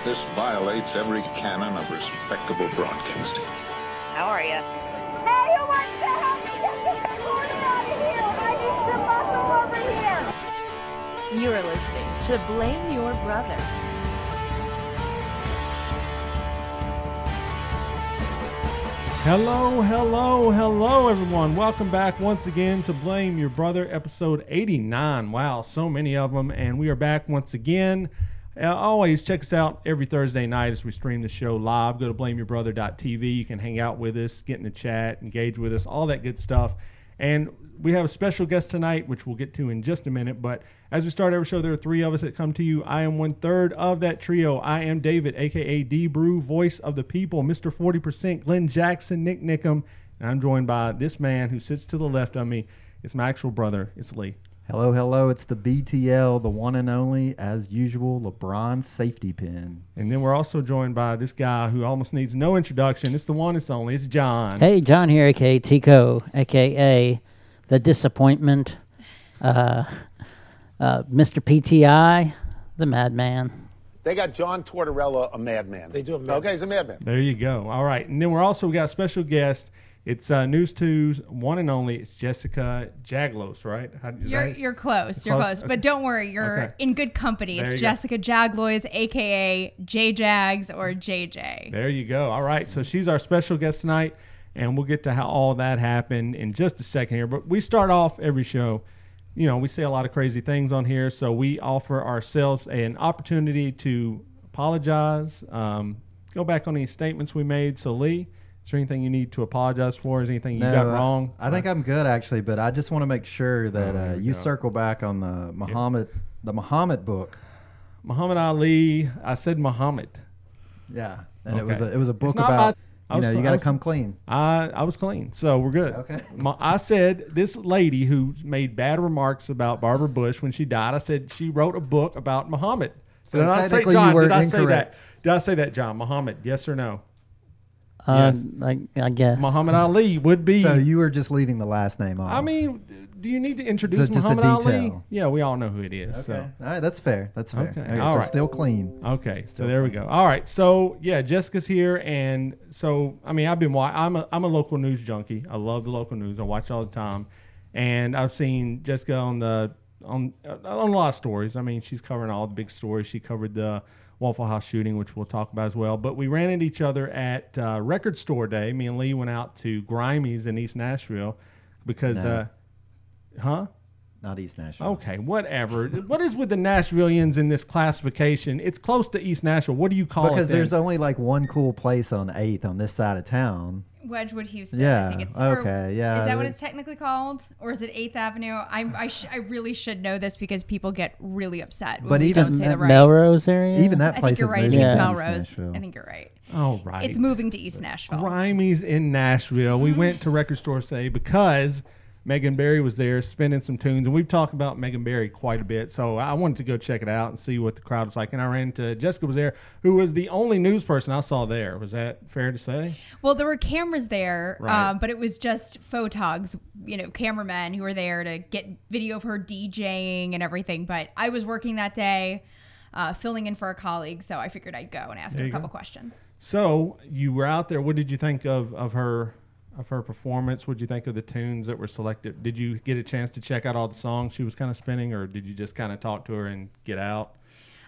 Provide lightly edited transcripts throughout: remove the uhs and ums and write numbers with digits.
This violates every canon of respectable broadcasting. How are you? Hey, who wants to help me get this recorder out of here? I need some muscle over here. You are listening to Blame Your Brother. Hello, everyone. Welcome back once again to Blame Your Brother, episode 89. Wow, so many of them, and we are back once again. Always check us out every Thursday night as we stream the show live. Go to blameyourbrother.tv. You can hang out with us, get in the chat, engage with us, all that good stuff. And we have a special guest tonight, which we'll get to in just a minute. But as we start every show, there are three of us that come to you. I am 1/3 of that trio. I am David, a.k.a. D-Brew, voice of the people, Mr. 40%, Glenn Jackson, Nick Nickum. And I'm joined by this man who sits to the left of me. It's my actual brother. It's Lee. Hello. It's the BTL, the one and only, as usual, LeBron safety pin. And then we're also joined by this guy who almost needs no introduction. It's the one, it's only. It's John. Hey, John here, a.k.a. Tico, a.k.a. the disappointment, Mr. PTI, the madman. They got John Tortorella, a madman. They do a madman. Okay, he's a madman. There you go. All right. And then we're also got a special guest. It's News 2's one and only. It's Jessica Jaglois, right? You're close. You're close. Okay. But don't worry. You're in good company. It's Jessica Jaglois, a.k.a. J-Jags or JJ. There you go. All right. So she's our special guest tonight, and we'll get to how all that happened in just a second here. But we start off every show. You know, we say a lot of crazy things on here, so we offer ourselves an opportunity to apologize, go back on any statements we made. So, Lee, is there anything you need to apologize for? Is there anything you got wrong? I think I'm good, actually, but I just want to make sure that you circle back on the Muhammad book. Muhammad Ali. I said Muhammad. Yeah, and it was a book about... you got to come clean. I was clean, so we're good. Okay. I said this lady who made bad remarks about Barbara Bush when she died, I said she wrote a book about Muhammad. So did I say, John, did I say that? Did I say that, John? Muhammad, yes or no? Yes. I guess. Muhammad Ali would be. So you were just leaving the last name off. I mean, do you need to introduce Muhammad Ali? Yeah, we all know who it is. Okay. So. All right, that's fair. Okay, all right. Still clean. Okay, so there we go. All right, so yeah, Jessica's here, and so I mean, I'm a local news junkie. I love the local news. I watch all the time, and I've seen Jessica on a lot of stories. I mean, she's covering all the big stories. She covered the Waffle House shooting, which we'll talk about as well. But we ran into each other at Record Store Day. Me and Lee went out to Grimey's in East Nashville because. Huh? Not East Nashville. Okay, whatever. What is with the Nashvillians in this classification? It's close to East Nashville. What do you call it? Because there's only like one cool place on 8th on this side of town. Wedgwood, Houston. Yeah. I think it's, okay. Yeah. Is that what it's technically called, or is it 8th Avenue? I really should know this because people get really upset when we don't say the right. Melrose area. Even that place. I think you're right. I think it's Melrose. I think you're right. Oh, right. It's moving to East Nashville. Grimey's in Nashville. We went to Record Store Day because Megan Barry was there spinning some tunes, and we've talked about Megan Barry quite a bit, so I wanted to go check it out and see what the crowd was like. And I ran into Jessica was there, who was the only news person I saw there. Was that fair to say? Well, there were cameras there, right. But it was just photogs, cameramen who were there to get video of her DJing and everything. But I was working that day, filling in for a colleague, so I figured I'd go and ask her a couple questions. So you were out there. What did you think of her performance? What did you think of the tunes that were selected? Did you get a chance to check out all the songs she was kind of spinning, or did you just kind of talk to her and get out?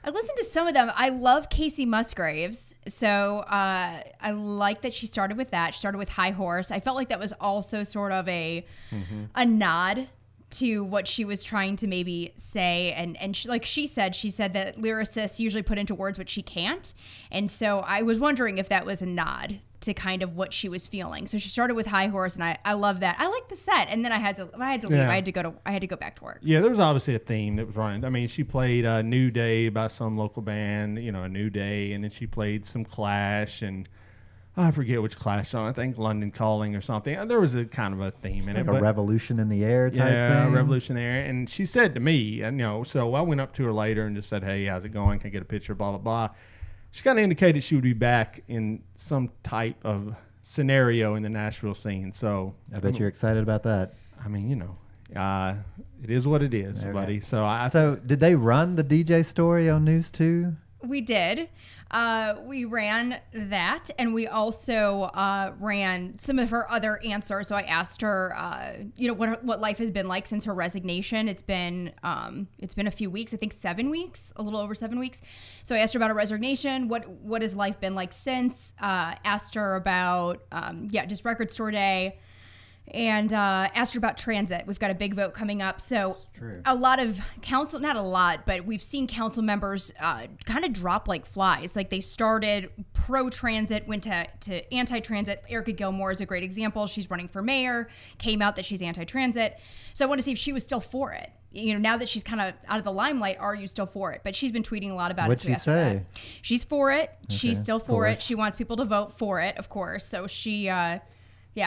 I listened to some of them. I love Casey Musgraves, so I like that she started with that. She started with High Horse. I felt like that was also sort of a nod to what she was trying to maybe say, and she said that lyricists usually put into words what she can't, and so I was wondering if that was a nod to kind of what she was feeling. So she started with High Horse, and I love that. I like the set, and then I had to leave. Yeah. I had to go back to work. Yeah, there was obviously a theme that was running. I mean, she played New Day by some local band, a New Day, and then she played some Clash, and I forget which Clash song. I think London Calling or something. There was a kind of a theme in it. Like a Revolution in the Air type thing. Yeah, Revolution in the Air. And she said to me, so I went up to her later and just said, hey, how's it going? Can I get a picture? Blah, blah, blah. She kind of indicated she would be back in some type of scenario in the Nashville scene. So I bet you're excited about that. I mean, it is what it is, buddy. So did they run the DJ story on News 2? We did. We ran that, and we also ran some of her other answers. So I asked her, what life has been like since her resignation. It's been a few weeks, I think 7 weeks, a little over 7 weeks. So I asked her about her resignation. What has life been like since? Asked her about just Record Store Day. And asked her about transit. We've got a big vote coming up. So a lot of council, not a lot, but we've seen council members kind of drop like flies. Like they started pro-transit, went to anti-transit. Erica Gilmore is a great example. She's running for mayor, came out that she's anti-transit. So I want to see if she was still for it. Now that she's kind of out of the limelight, are you still for it? But she's been tweeting a lot about What'd it. she say? She's for it. Okay, She's still for it. She wants people to vote for it, of course. So she...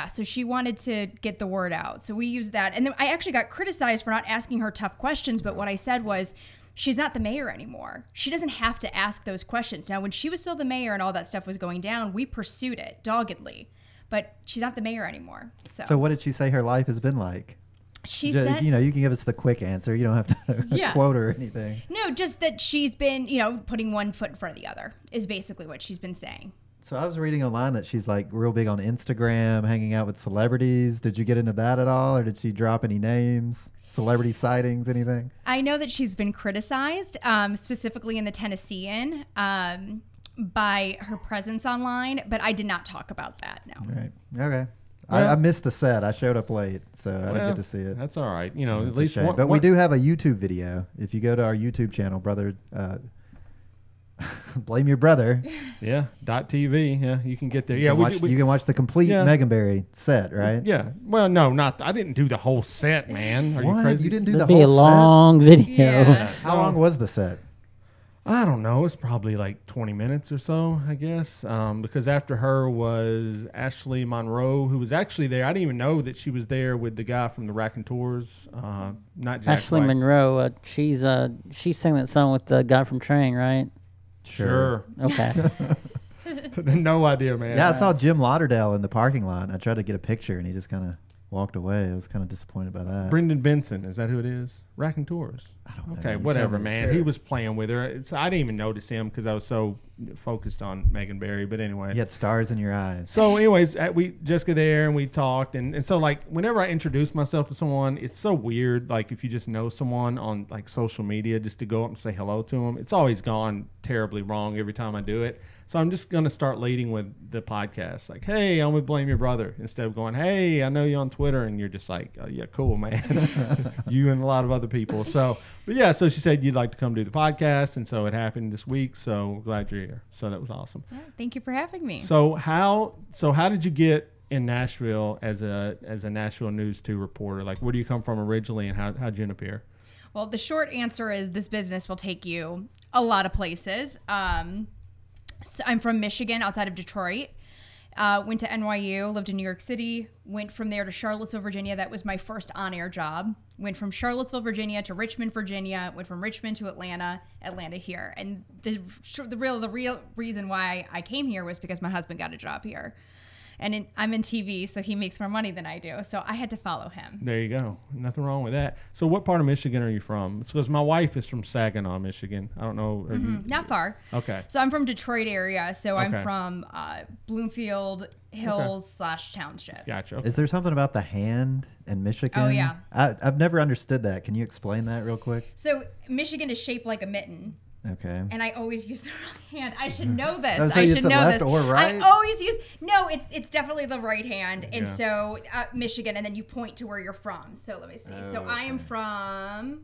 so she wanted to get the word out. So we used that. And then I actually got criticized for not asking her tough questions, but what I said was, she's not the mayor anymore. She doesn't have to ask those questions. Now, when she was still the mayor and all that stuff was going down, we pursued it doggedly. But she's not the mayor anymore. So what did she say her life has been like? She said... you can give us the quick answer. You don't have to quote her or anything. No, just that she's been, putting one foot in front of the other is basically what she's been saying. So I was reading online that she's like real big on Instagram, hanging out with celebrities. Did you get into that at all, or did she drop any names, celebrity sightings, anything? I know that she's been criticized, specifically in the Tennessean, by her presence online, but I did not talk about that, no. Right. Okay. I missed the set. I showed up late, so I didn't get to see it. That's all right. At least one. But we do have a YouTube video. If you go to our YouTube channel, brother... Blame Your Brother. Yeah. .tv. Yeah, you can get there. You can watch the complete Megan Barry set, right? Yeah. Well, no, I didn't do the whole set, man. Are you crazy? You didn't do That'd the whole be a long video. Yeah. How long was the set? I don't know. It's probably like 20 minutes or so, I guess. Because after her was Ashley Monroe, who was actually there. I didn't even know that she was there with the guy from the Raconteurs. Not Jack Ashley Black. Monroe. She sang that song with the guy from Train, right? Sure. Okay. No idea, man. Yeah, I saw Jim Lauderdale in the parking lot. I tried to get a picture, and he just kind of walked away. I was kind of disappointed by that. Brendan Benson, is that who it is? Raconteurs. I don't know. Okay, You whatever, tell me. man. Sure. He was playing with her. I didn't even notice him because I was so focused on Megan Barry. But anyway. You had stars in your eyes. So anyways, we Jessica there and we talked. And so like whenever I introduce myself to someone, it's so weird. Like if you just know someone on like social media, just to go up and say hello to them, it's always gone terribly wrong every time I do it. So I'm just going to start leading with the podcast. Like, hey, I'm with Blame Your Brother. Instead of going, hey, I know you on Twitter. And you're just like, oh, yeah, cool, man. You and a lot of other people. So, but yeah, so she said you'd like to come do the podcast. And so it happened this week. So glad you're here. So that was awesome. Yeah, thank you for having me. So how did you get in Nashville as a Nashville News 2 reporter? Like, where do you come from originally and how'd you end up here? Well, the short answer is this business will take you a lot of places. So I'm from Michigan, outside of Detroit. Went to NYU, lived in New York City, went from there to Charlottesville, Virginia. That was my first on-air job. Went from Charlottesville, Virginia to Richmond, Virginia. Went from Richmond to Atlanta here. And the real reason why I came here was because my husband got a job here. And I'm in TV, so he makes more money than I do. So I had to follow him. There you go. Nothing wrong with that. So what part of Michigan are you from? It's because my wife is from Saginaw, Michigan. I don't know. Not far. Okay. So I'm from Detroit area. So I'm Okay. from Bloomfield Hills / Township. Gotcha. Is there something about the hand in Michigan? Oh, yeah. I've never understood that. Can you explain that real quick? So Michigan is shaped like a mitten. Okay. And I always use the wrong hand. I should know this. Oh, so I it's should a know left this. or right? I always use it's definitely the right hand. And Yeah. so Michigan, and then you point to where you're from. So let me see. So I am from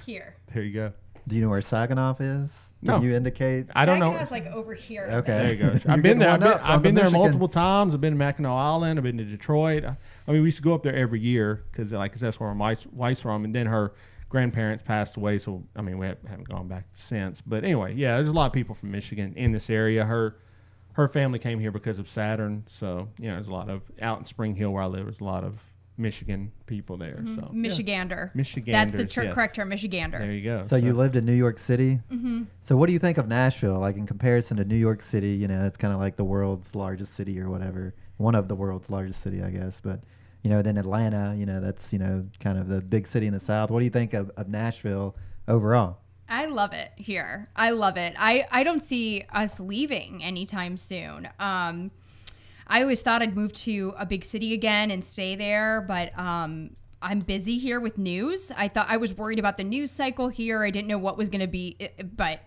here. There you go. Do you know where Saginaw is? No. Can you indicate? I don't know. Saginaw's like over here. Okay. There you go. You're I've been getting there. one up on I've been the there Michigan. multiple times. I've been to Mackinac Island. I've been to Detroit. I mean, we used to go up there every year because that's where my wife's from. And then her grandparents passed away, so I mean, we haven't gone back since. But anyway, yeah, there's a lot of people from Michigan in this area. Her family came here because of Saturn, so there's a lot of out in Spring Hill where I live. There's a lot of Michigan people there. So Michigander. Michiganders, That's the yes. correct term, Michigander. There you go. So you lived in New York City? Mm-hmm. So what do you think of Nashville? Like in comparison to New York City, it's kind of like the world's largest city or whatever. One of the world's largest city, I guess. But, then Atlanta, that's, kind of the big city in the South. What do you think of Nashville overall? I love it here. I love it. I don't see us leaving anytime soon. I always thought I'd move to a big city again and stay there, but I'm busy here with news. I was worried about the news cycle here. I didn't know what was going to be, but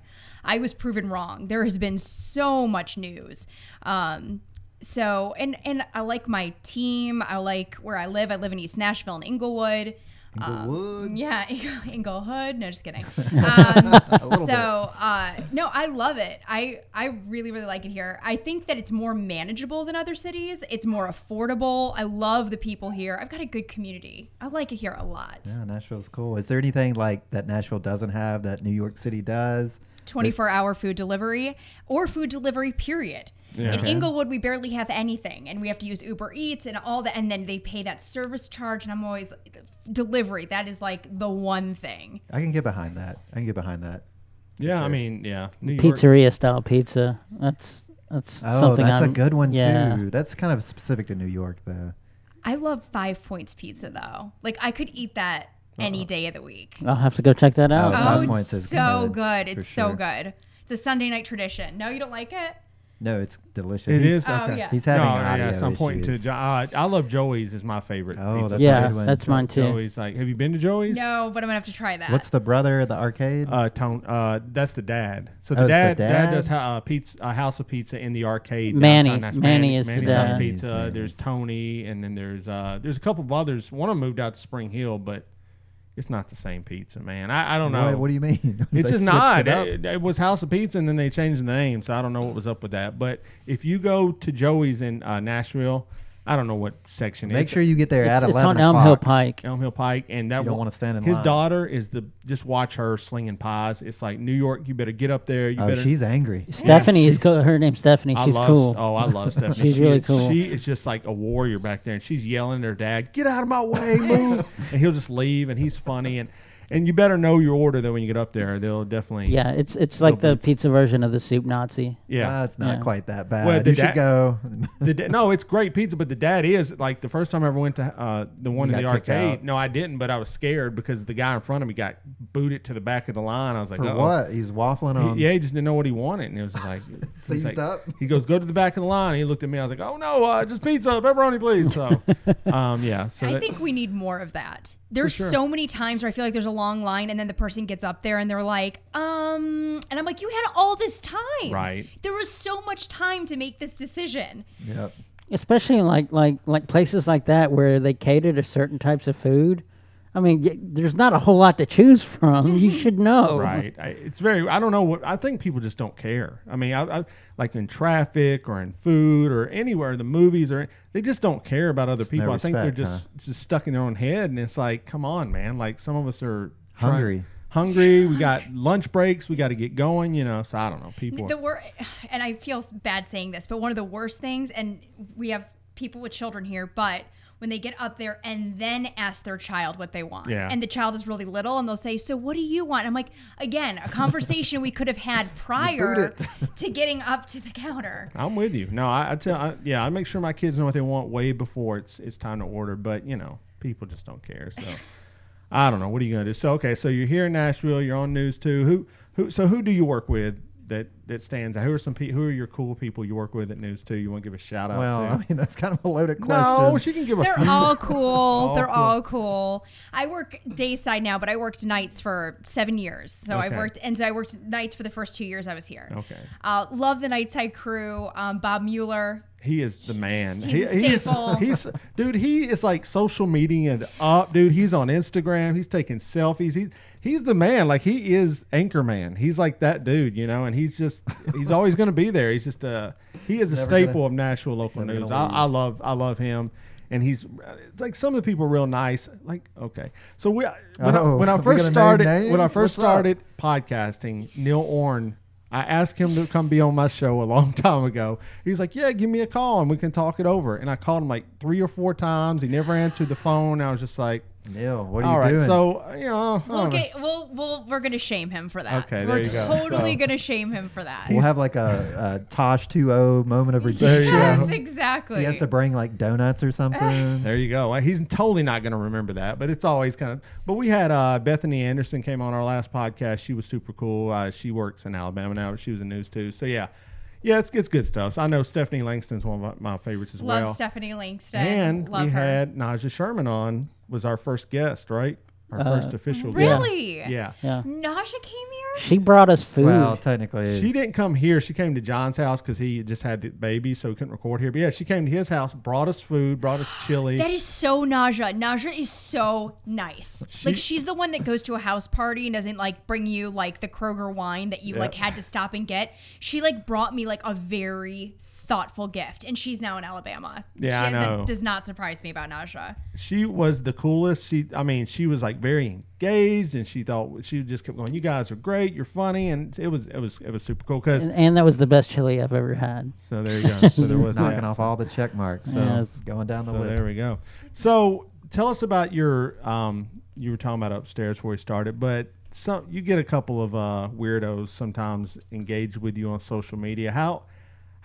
I was proven wrong. There has been so much news. So, and I like my team. I like where I live. I live in East Nashville and Inglewood. Yeah, Inglewood. No, just kidding. No, I love it. I really, really like it here. I think that it's more manageable than other cities. It's more affordable. I love the people here. I've got a good community. I like it here a lot. Yeah, Nashville's cool. Is there anything like that Nashville doesn't have that New York City does? 24-hour food delivery or food delivery, period. Yeah. In Inglewood, we barely have anything, and we have to use Uber Eats and all that, and then they pay that service charge, and I'm always delivery. That is like the one thing. I can get behind that. Yeah, Sure. I mean, yeah. New York. Pizzeria style pizza. That's something. That's a I'm- good one yeah. too. That's kind of specific to New York, though. I love 5 Points pizza, though. Like, I could eat that any day of the week. I'll have to go check that out. Oh, Oh, 5 it's Points is so good, good. for It's so sure. good. It's a Sunday night tradition. No, you don't like it? No, it's delicious. It is? Oh, Okay. yeah. He's having No, audio yes, I'm pointing issues. to. I love Joey's is my favorite. Oh, pizza that's Yeah, a good one. that's mine too. Joey's like, have you been to Joey's? No, but I'm going to have to try that. What's the brother of the arcade? That's the dad. So Oh, the it's the dad dad? does a house of pizza in the arcade. Manny. downtown Nashville. Manny is the Manny's dad. House Pizza. Manny's. There's Tony, and then there's a couple of others. One of them moved out to Spring Hill, but it's not the same pizza, man. I don't know. What do you mean? It's They just switched not. it up? It was House of Pizza, and then they changed the name, so I don't know what was up with that. But if you go to Joey's in Nashville, I don't know what section. Make it's sure you get there at It's 11 on Elm Hill o'clock. Pike. Elm Hill Pike, and that You don't wanna stand in his line. daughter is just watch her slinging pies. It's like New York. You better get up there. You Oh, better. she's angry. Stephanie is her name's Stephanie. She's cool. Oh, I love Stephanie. She's really cool. She is just like a warrior back there, and she's yelling at her dad, "Get out of my way, move!" And he'll just leave, and he's funny, and you better know your order though when you get up there. They'll definitely. Yeah, it's like the pizza version of the soup Nazi. Yeah. It's not Yeah. quite that bad. Well, the you should dad- go. No, it's great pizza, but the dad is like the first time I ever went to the one You in the got kicked arcade. out. No, I didn't, but I was scared because the guy in front of me got booted to the back of the line. I was like, For uh-oh. what? He's waffling on. Yeah, he just didn't know what he wanted, and it was like he's Seized like- up? He goes, "Go to the back of the line." And he looked at me. I was like, "Oh no, just pizza, pepperoni, please." So, yeah. So I that- think we need more of that. There's sure. so many times where I feel like there's a long line and then the person gets up there and they're like, and I'm like, you had all this time. Right. There was so much time to make this decision. Yep. Especially in like places like that where they cater to certain types of food. I mean, there's not a whole lot to choose from. You should know. Right. It's very. I don't know what. I think people just don't care. I mean, I like in traffic or in food or anywhere, the movies or they just don't care about other Just no people. I think they're respect, just stuck in their own head, and it's like, come on, man. Like some of us are Hungry. Hungry. We got lunch breaks. We got to get going. So I don't know. People. And I feel bad saying this, but one of the worst things, and we have people with children here, but when they get up there and then ask their child what they want. Yeah. And the child is really little and they'll say, "So what do you want?" I'm like, again, a conversation we could have had prior to getting up to the counter. I'm with you. No, I make sure my kids know what they want way before it's time to order. But people just don't care. So I don't know. What are you gonna do? So okay, so you're here in Nashville. You're on News 2. Who do you work with that stands out? Who are your cool people you work with at News 2? You want to give a shout out Well, to? I mean, that's kind of a loaded question. No, she can give a They're few. all cool. They're cool. all cool. I work dayside now, but I worked nights for 7 years. So I Okay. worked nights for the first 2 years I was here. Okay. Love the nightside crew. Bob Mueller. He is the man. He's a staple. He is like social media and up, dude. He's on Instagram. He's taking selfies. He's the man. Like he is Anchorman. He's like that dude, and he's always going to be there. He's just he is a Never staple gonna- of Nashville local never news. gonna I love him. And he's like some of the people are real nice. Like okay, so when I we first gonna name started names? What's up? started podcasting, Neil Orn, I asked him to come be on my show a long time ago. He was like, "Yeah, give me a call and we can talk it over." And I called him like 3 or 4 times. He never answered the phone. I was just like, Neil, what All are right, you doing? so you know, I don't know. We're gonna shame him for that. Okay, there we're you go. totally So- gonna shame him for that. We'll have like a Tosh 2-0 moment of There you redemption. go. Yes, exactly. He has to bring like donuts or something. There you go. Well, he's totally not going to remember that, but it's always kind of. But we had Bethany Anderson came on our last podcast. She was super cool. She works in Alabama now. She was in news too. So yeah, it's good stuff. So I know Stephanie Langston's one of my favorites as well. Love Stephanie Langston. And Love we her. had Naja Sherman on. Was our first guest, right? Our first official Really? guest. Yeah. Yeah. Nasha came here. She brought us food. Well, technically, She didn't come here. She came to John's house because he just had the baby, so he couldn't record here. But yeah, she came to his house, brought us food, brought us chili. That is so Naja. Naja is so nice. Like she's the one that goes to a house party and doesn't like bring you like the Kroger wine that you like had to stop and get. She like brought me like a very thoughtful gift, and she's now in Alabama. Yeah, I know. That does not surprise me about Naja. She was the coolest. She was like very engaged, and she just kept going. You guys are great. You're funny, and it was super cool. Cause and that was the best chili I've ever had. so there you go. So there was knocking that. off all the check marks. So Yes. going down the So list. there we go. So tell us about your. You were talking about upstairs before we started, but you get a couple of weirdos sometimes engaged with you on social media. How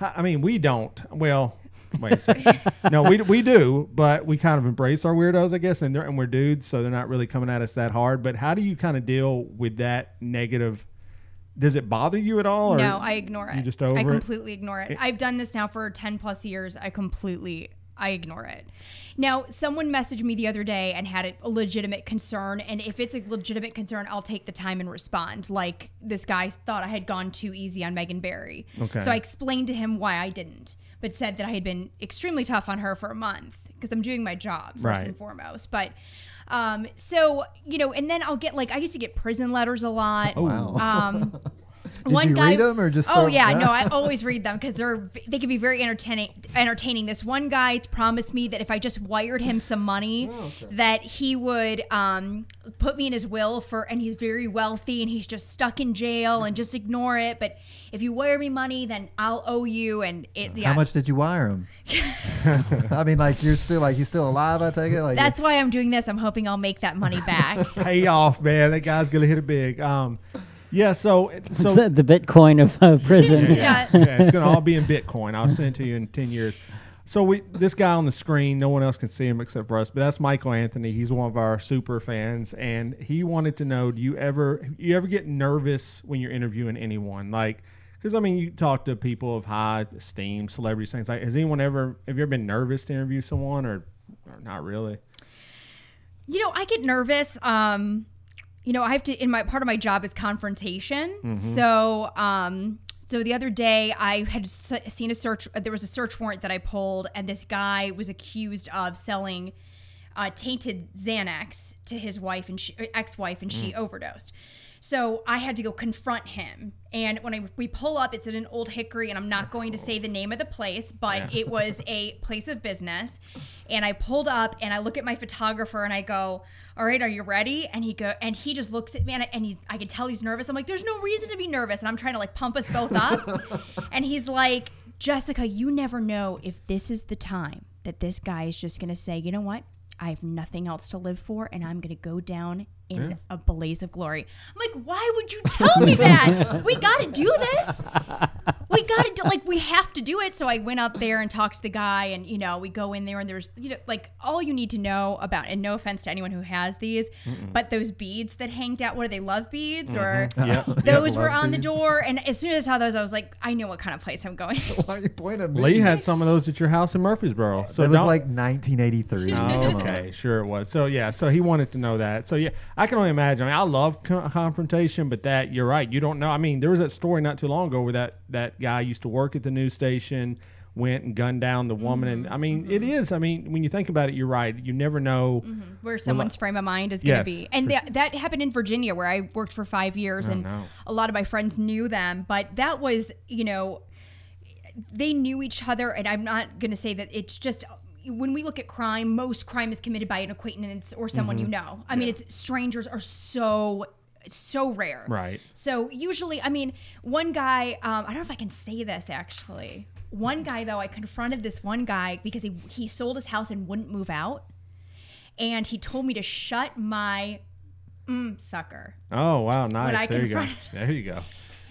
I mean, we don't. Well, wait a second. No, we do, but we kind of embrace our weirdos, I guess, and we're dudes, so they're not really coming at us that hard. But how do you kind of deal with that negative? Does it bother you at all? Or No, I ignore it. You just over I it? completely ignore it. I've done this now for 10 plus years. I ignore it. Now, someone messaged me the other day and had a legitimate concern, and if it's a legitimate concern, I'll take the time and respond. Like this guy thought I had gone too easy on Megan Barry. Okay. So I explained to him why I didn't, but said that I had been extremely tough on her for a month because I'm doing my job first and foremost. But so, you know, and then I'll get I used to get prison letters a lot. Oh, Wow. One you guy, read them or just? Oh throw yeah, them? no, I always read them because they can be very entertaining. This one guy promised me that if I just wired him some money, that he would put me in his will and he's very wealthy and he's just stuck in jail and just ignore it. But if you wire me money, then I'll owe you. And How much did you wire him? I mean, he's still alive. I take it. That's why I'm doing this. I'm hoping I'll make that money back. Pay off, man. That guy's gonna hit it big. Yeah, so It's the Bitcoin of prison. Yeah. yeah, it's gonna all be in Bitcoin. I'll send it to you in 10 years. So this guy on the screen, no one else can see him except for us, but that's Michael Anthony. He's one of our super fans, and he wanted to know: do you ever get nervous when you're interviewing anyone? Because I mean, you talk to people of high esteem, celebrities, things like. Have you ever been nervous to interview someone, or not really? You know, I get nervous. You know, I have to. Part of my job is confrontation. Mm-hmm. So the other day I had seen there was a search warrant that I pulled, and this guy was accused of selling tainted Xanax to his wife and ex-wife, and she overdosed. So I had to go confront him. And when we pull up, it's at an Old Hickory, and I'm not going to say the name of the place, but it was a place of business. And I pulled up, and I look at my photographer, and I go, "All right, are you ready?" And he just looks at me, and I can tell he's nervous. I'm like, "There's no reason to be nervous." And I'm trying to pump us both up. And he's like, "Jessica, you never know if this is the time that this guy is just going to say, you know what? I have nothing else to live for, and I'm going to go down in a blaze of glory." I'm like, why would you tell me that? We got to do this. We got to do, we have to do it. So I went up there and talked to the guy, and, you know, we go in there, and there's, you know, all you need to know about, and no offense to anyone who has these, but those beads that hanged out, what are they, love beads? Or those were on the door. And as soon as I saw those, I was like, I know what kind of place I'm going. Why are you pointing at me? Lee had some of those at your house in Murfreesboro. So it was 1983. Oh, okay, sure it was. So yeah, so he wanted to know that. So yeah, I can only imagine. I mean, I love confrontation, but you're right. You don't know. I mean, there was that story not too long ago where that guy used to work at the news station, went and gunned down the woman, and I mean, it is. I mean, when you think about it, you're right. You never know where someone's frame of mind is going to be. And that happened in Virginia, where I worked for 5 years, and a lot of my friends knew them. But that was, you know, they knew each other, and I'm not going to say that it's just. When we look at crime, most crime is committed by an acquaintance or someone you know. I mean, strangers are so rare. Right. So usually, I mean, one guy, I don't know if I can say this actually. One guy, though, I confronted this one guy because he sold his house and wouldn't move out. and he told me to shut my sucker. Oh wow, nice. I There you go. confronted- There you go.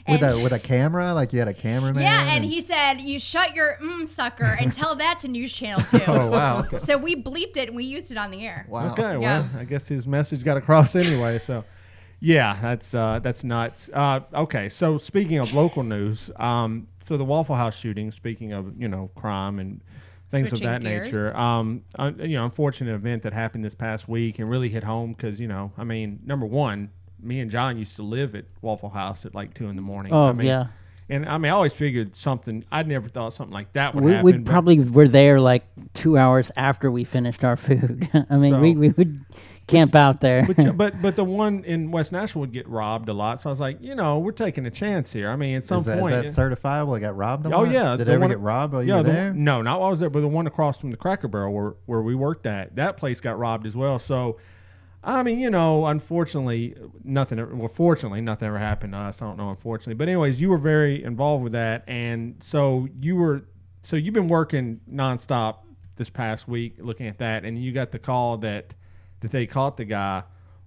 With a camera, like you had a cameraman. Yeah, and he said, "You shut your sucker and tell that to News Channel 2." Oh wow. Okay. So we bleeped it and we used it on the air. Wow. Okay, well, Yeah. I guess his message got across anyway. So, yeah, that's nuts. Okay, so speaking of local news, so the Waffle House shooting. Speaking of crime and things Switching of that gears. nature, unfortunate event that happened this past week and really hit home because I mean, number one, me and John used to live at Waffle House at like 2 a.m. Oh, I mean, yeah. And I mean, I always figured something. I'd never thought something like that would We happen. but- probably were there like 2 hours after we finished our food. I mean, So- we would camp out there. but the one in West Nashville would get robbed a lot. So I was like, we're taking a chance here. I mean, at some Is that point. certifiable? It got robbed a Oh lot? yeah. Did the it ever one- get robbed while you yeah, were the there? one- no, not while I was there, but the one across from the Cracker Barrel where we worked at, that place got robbed as well. So, I mean, unfortunately, fortunately, nothing ever happened to us. I don't know, unfortunately. But anyways, you were very involved with that. And so you've been working nonstop this past week looking at that. And you got the call that they caught the guy.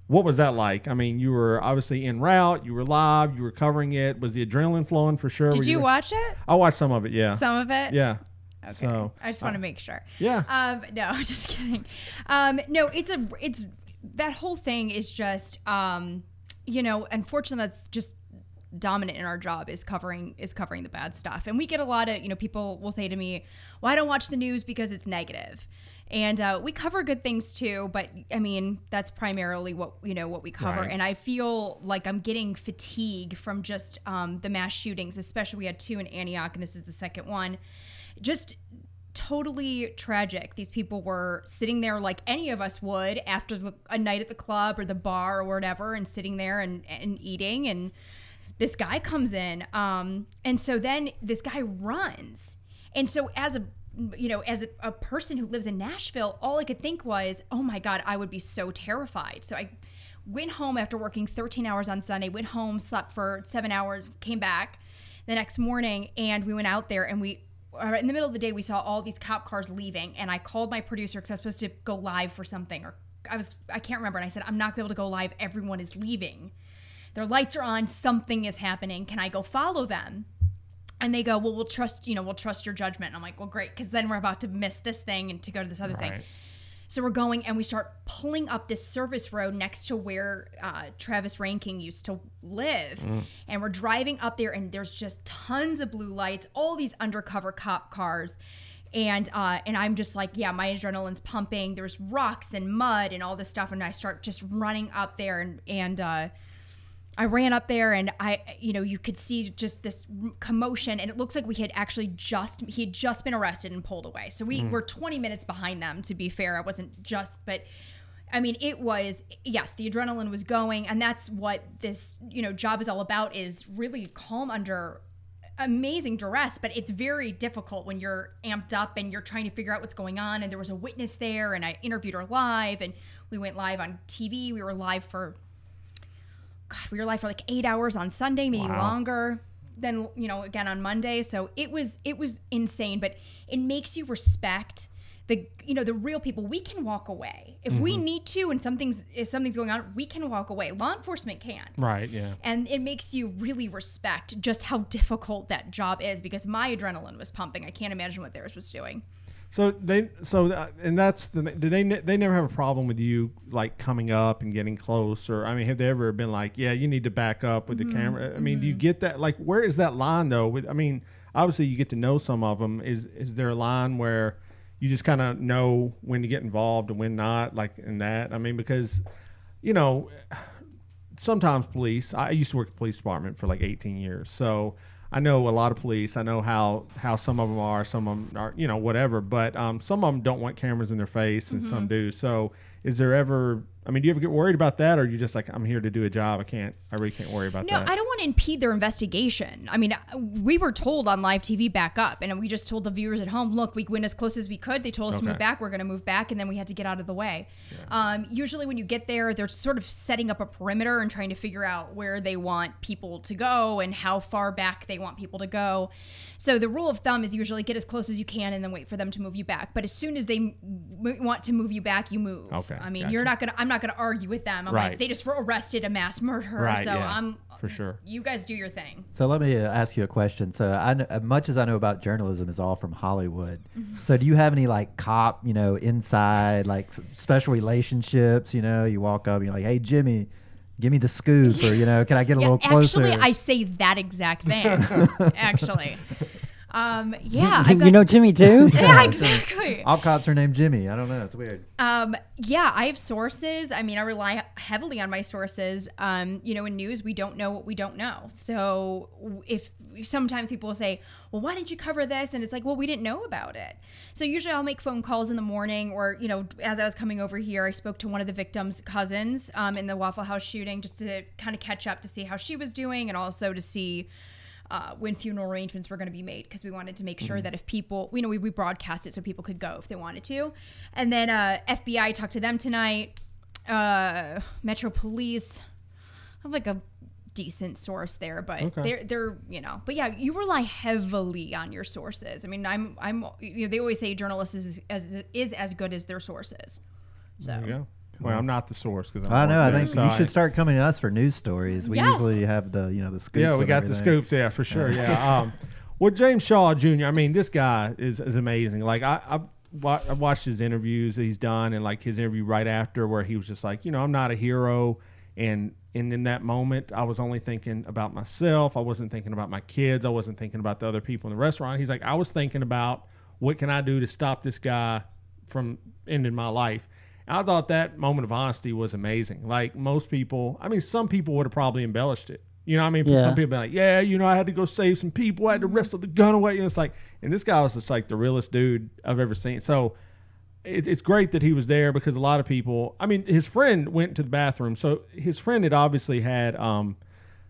What was that like? I mean, you were obviously en route. You were live. You were covering it. Was the adrenaline flowing for sure? Did you watch it? I watched some of it, yeah. Some of it? Yeah. Okay. So, I just want to make sure. yeah. No, just kidding. No, it's that whole thing is just unfortunately that's just dominant in our job is covering the bad stuff. And we get a lot of, people will say to me, "Well, I don't watch the news because it's negative." And we cover good things too, but I mean, that's primarily what we cover. Right. And I feel like I'm getting fatigue from just the mass shootings, especially we had 2 in Antioch and this is the second one. Just totally tragic. These people were sitting there like any of us would after a night at the club or the bar or whatever, and sitting there and eating. And this guy comes in, and so then this guy runs. And so as a person who lives in Nashville, all I could think was, oh my God, I would be so terrified. So I went home after working 13 hours on Sunday, went home, slept for 7 hours, came back the next morning, and we went out there and in the middle of the day, we saw all these cop cars leaving, and I called my producer because I was supposed to go live for something, or I can't remember, and I said, I'm not going to be able to go live. Everyone is leaving. Their lights are on. Something is happening. Can I go follow them? And they go, well, we'll trust your judgment. And I'm like, well, great, because then we're about to miss this thing and to go to this other thing. Right. So we're going and we start pulling up this service road next to where Travis Ranking used to live. And we're driving up there and there's just tons of blue lights, all these undercover cop cars. And I'm just like, yeah, my adrenaline's pumping. There's rocks and mud and all this stuff. And I start just running up there and I ran up there and you could see just this commotion, and it looks like he had just been arrested and pulled away. So we were 20 minutes behind them, to be fair. I wasn't just, but I mean, it was, yes, the adrenaline was going, and that's what this, job is all about, is really calm under amazing duress, but it's very difficult when you're amped up and you're trying to figure out what's going on. And there was a witness there, and I interviewed her live, and we went live on TV. We were live for like 8 hours on Sunday, maybe longer than, again on Monday. So it was insane, but it makes you respect the real people. We can walk away if we need to, and if something's going on, we can walk away. Law enforcement can't. Right. Yeah. And it makes you really respect just how difficult that job is, because my adrenaline was pumping. I can't imagine what theirs was doing. So they never have a problem with you like coming up and getting close, or I mean, have they ever been like, yeah, you need to back up with the camera? I mean, do you get that? Like, where is that line though? I mean, obviously you get to know some of them. Is there a line where you just kind of know when to get involved and when not, like in that? I mean, because sometimes police. I used to work at the police department for like 18 years, so I know a lot of police. I know how some of them are. Some of them are, whatever. But some of them don't want cameras in their face, and some do. So is there ever, I mean, do you ever get worried about that? Or are you just like, I'm here to do a job. I really can't worry about that. No, I don't want to impede their investigation. I mean, we were told on live TV, back up. And we just told the viewers at home, look, we went as close as we could. They told us to move back. We're going to move back. And then we had to get out of the way. Yeah. Usually when you get there, they're sort of setting up a perimeter and trying to figure out where they want people to go and how far back they want people to go. So the rule of thumb is usually get as close as you can and then wait for them to move you back. But as soon as they want to move you back, you move. Okay, I mean, gotcha. I'm not gonna argue with them. I'm Right. like, they just arrested a mass murderer. Right, So yeah, for sure. You guys do your thing. So let me ask you a question. So much as I know about journalism is all from Hollywood. So do you have any like cop, inside like special relationships? You walk up and you're like, hey, Jimmy, give me the scoop, or can I get a little closer? Actually, I say that exact thing. Actually, yeah. You know Jimmy too? Yeah, exactly. All cops are named Jimmy. I don't know. It's weird. Yeah, I have sources. I mean, I rely heavily on my sources. In news, we don't know what we don't know. So if sometimes people will say, well, why didn't you cover this? And it's like, well, we didn't know about it. So usually I'll make phone calls in the morning, or, as I was coming over here, I spoke to one of the victim's cousins in the Waffle House shooting, just to kind of catch up to see how she was doing, and also to see when funeral arrangements were going to be made, because we wanted to make sure that if people, we broadcast it so people could go if they wanted to. And then FBI talked to them tonight. Metro Police, I have like a decent source there, but they're but yeah, you rely heavily on your sources. I mean, I'm they always say journalists is as good as their sources. So There you go. Well, I'm not the source because I know. I think you should start coming to us for news stories. We usually have the the scoops. Yeah, we of got everything. the scoops. Yeah, for sure. Yeah. Well, James Shaw Jr. I mean, this guy is amazing. Like I've watched his interviews that he's done, and like his interview right after where he was just like, I'm not a hero, and in that moment I was only thinking about myself. I wasn't thinking about my kids. I wasn't thinking about the other people in the restaurant. He's like, I was thinking about what can I do to stop this guy from ending my life. I thought that moment of honesty was amazing. Like most people, I mean, some people would have probably embellished it. Some people be like, yeah, I had to go save some people. I had to wrestle the gun away. It's like, and this guy was just like the realest dude I've ever seen. So it's great that he was there, because a lot of people, I mean, his friend went to the bathroom. So his friend had obviously had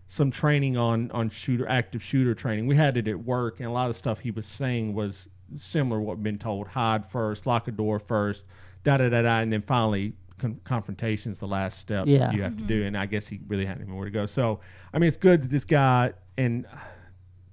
some training on active shooter training. We had it at work, and a lot of stuff he was saying was similar to what we've been told. Hide first, lock a door first, da-da-da-da, and then finally confrontation's the last step you have to do, and I guess he really had anywhere to go. So, I mean, it's good that this guy, and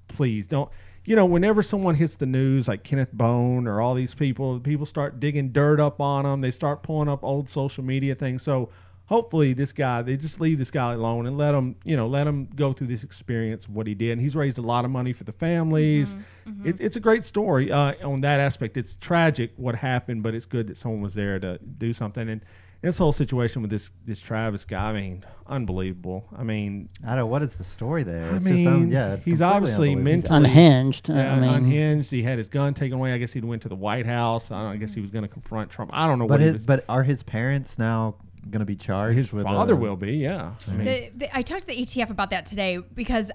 please don't, whenever someone hits the news, like Kenneth Bone or all these people start digging dirt up on them. They start pulling up old social media things. So hopefully this guy, they just leave this guy alone and let him go through this experience of what he did. And he's raised a lot of money for the families. It's a great story on that aspect. It's tragic what happened, but it's good that someone was there to do something. And this whole situation with this Travis guy, I mean, unbelievable. I mean, I don't know, what is the story there? It's it's he's obviously mentally unhinged. Unhinged. He had his gun taken away. I guess he went to the White House. I guess he was going to confront Trump. I don't know But are his parents now going to be charged? His father will be, yeah. I mean, I talked to the ATF about that today, because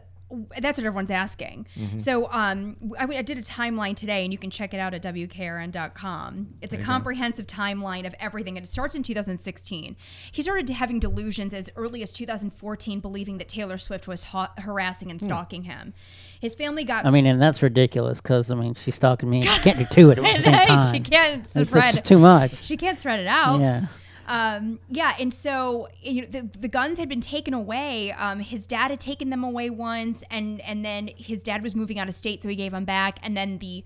that's what everyone's asking. So I did a timeline today, and you can check it out at WKRN.com. It's a comprehensive timeline of everything, and it starts in 2016. He started having delusions as early as 2014, believing that Taylor Swift was harassing and stalking him. His family got... I mean, and that's ridiculous, because, she's stalking me, and she can't do two at the same time. She can't That's spread just too much. She can't spread it out. Yeah. And so the guns had been taken away. His dad had taken them away once, and then his dad was moving out of state, so he gave them back. And then the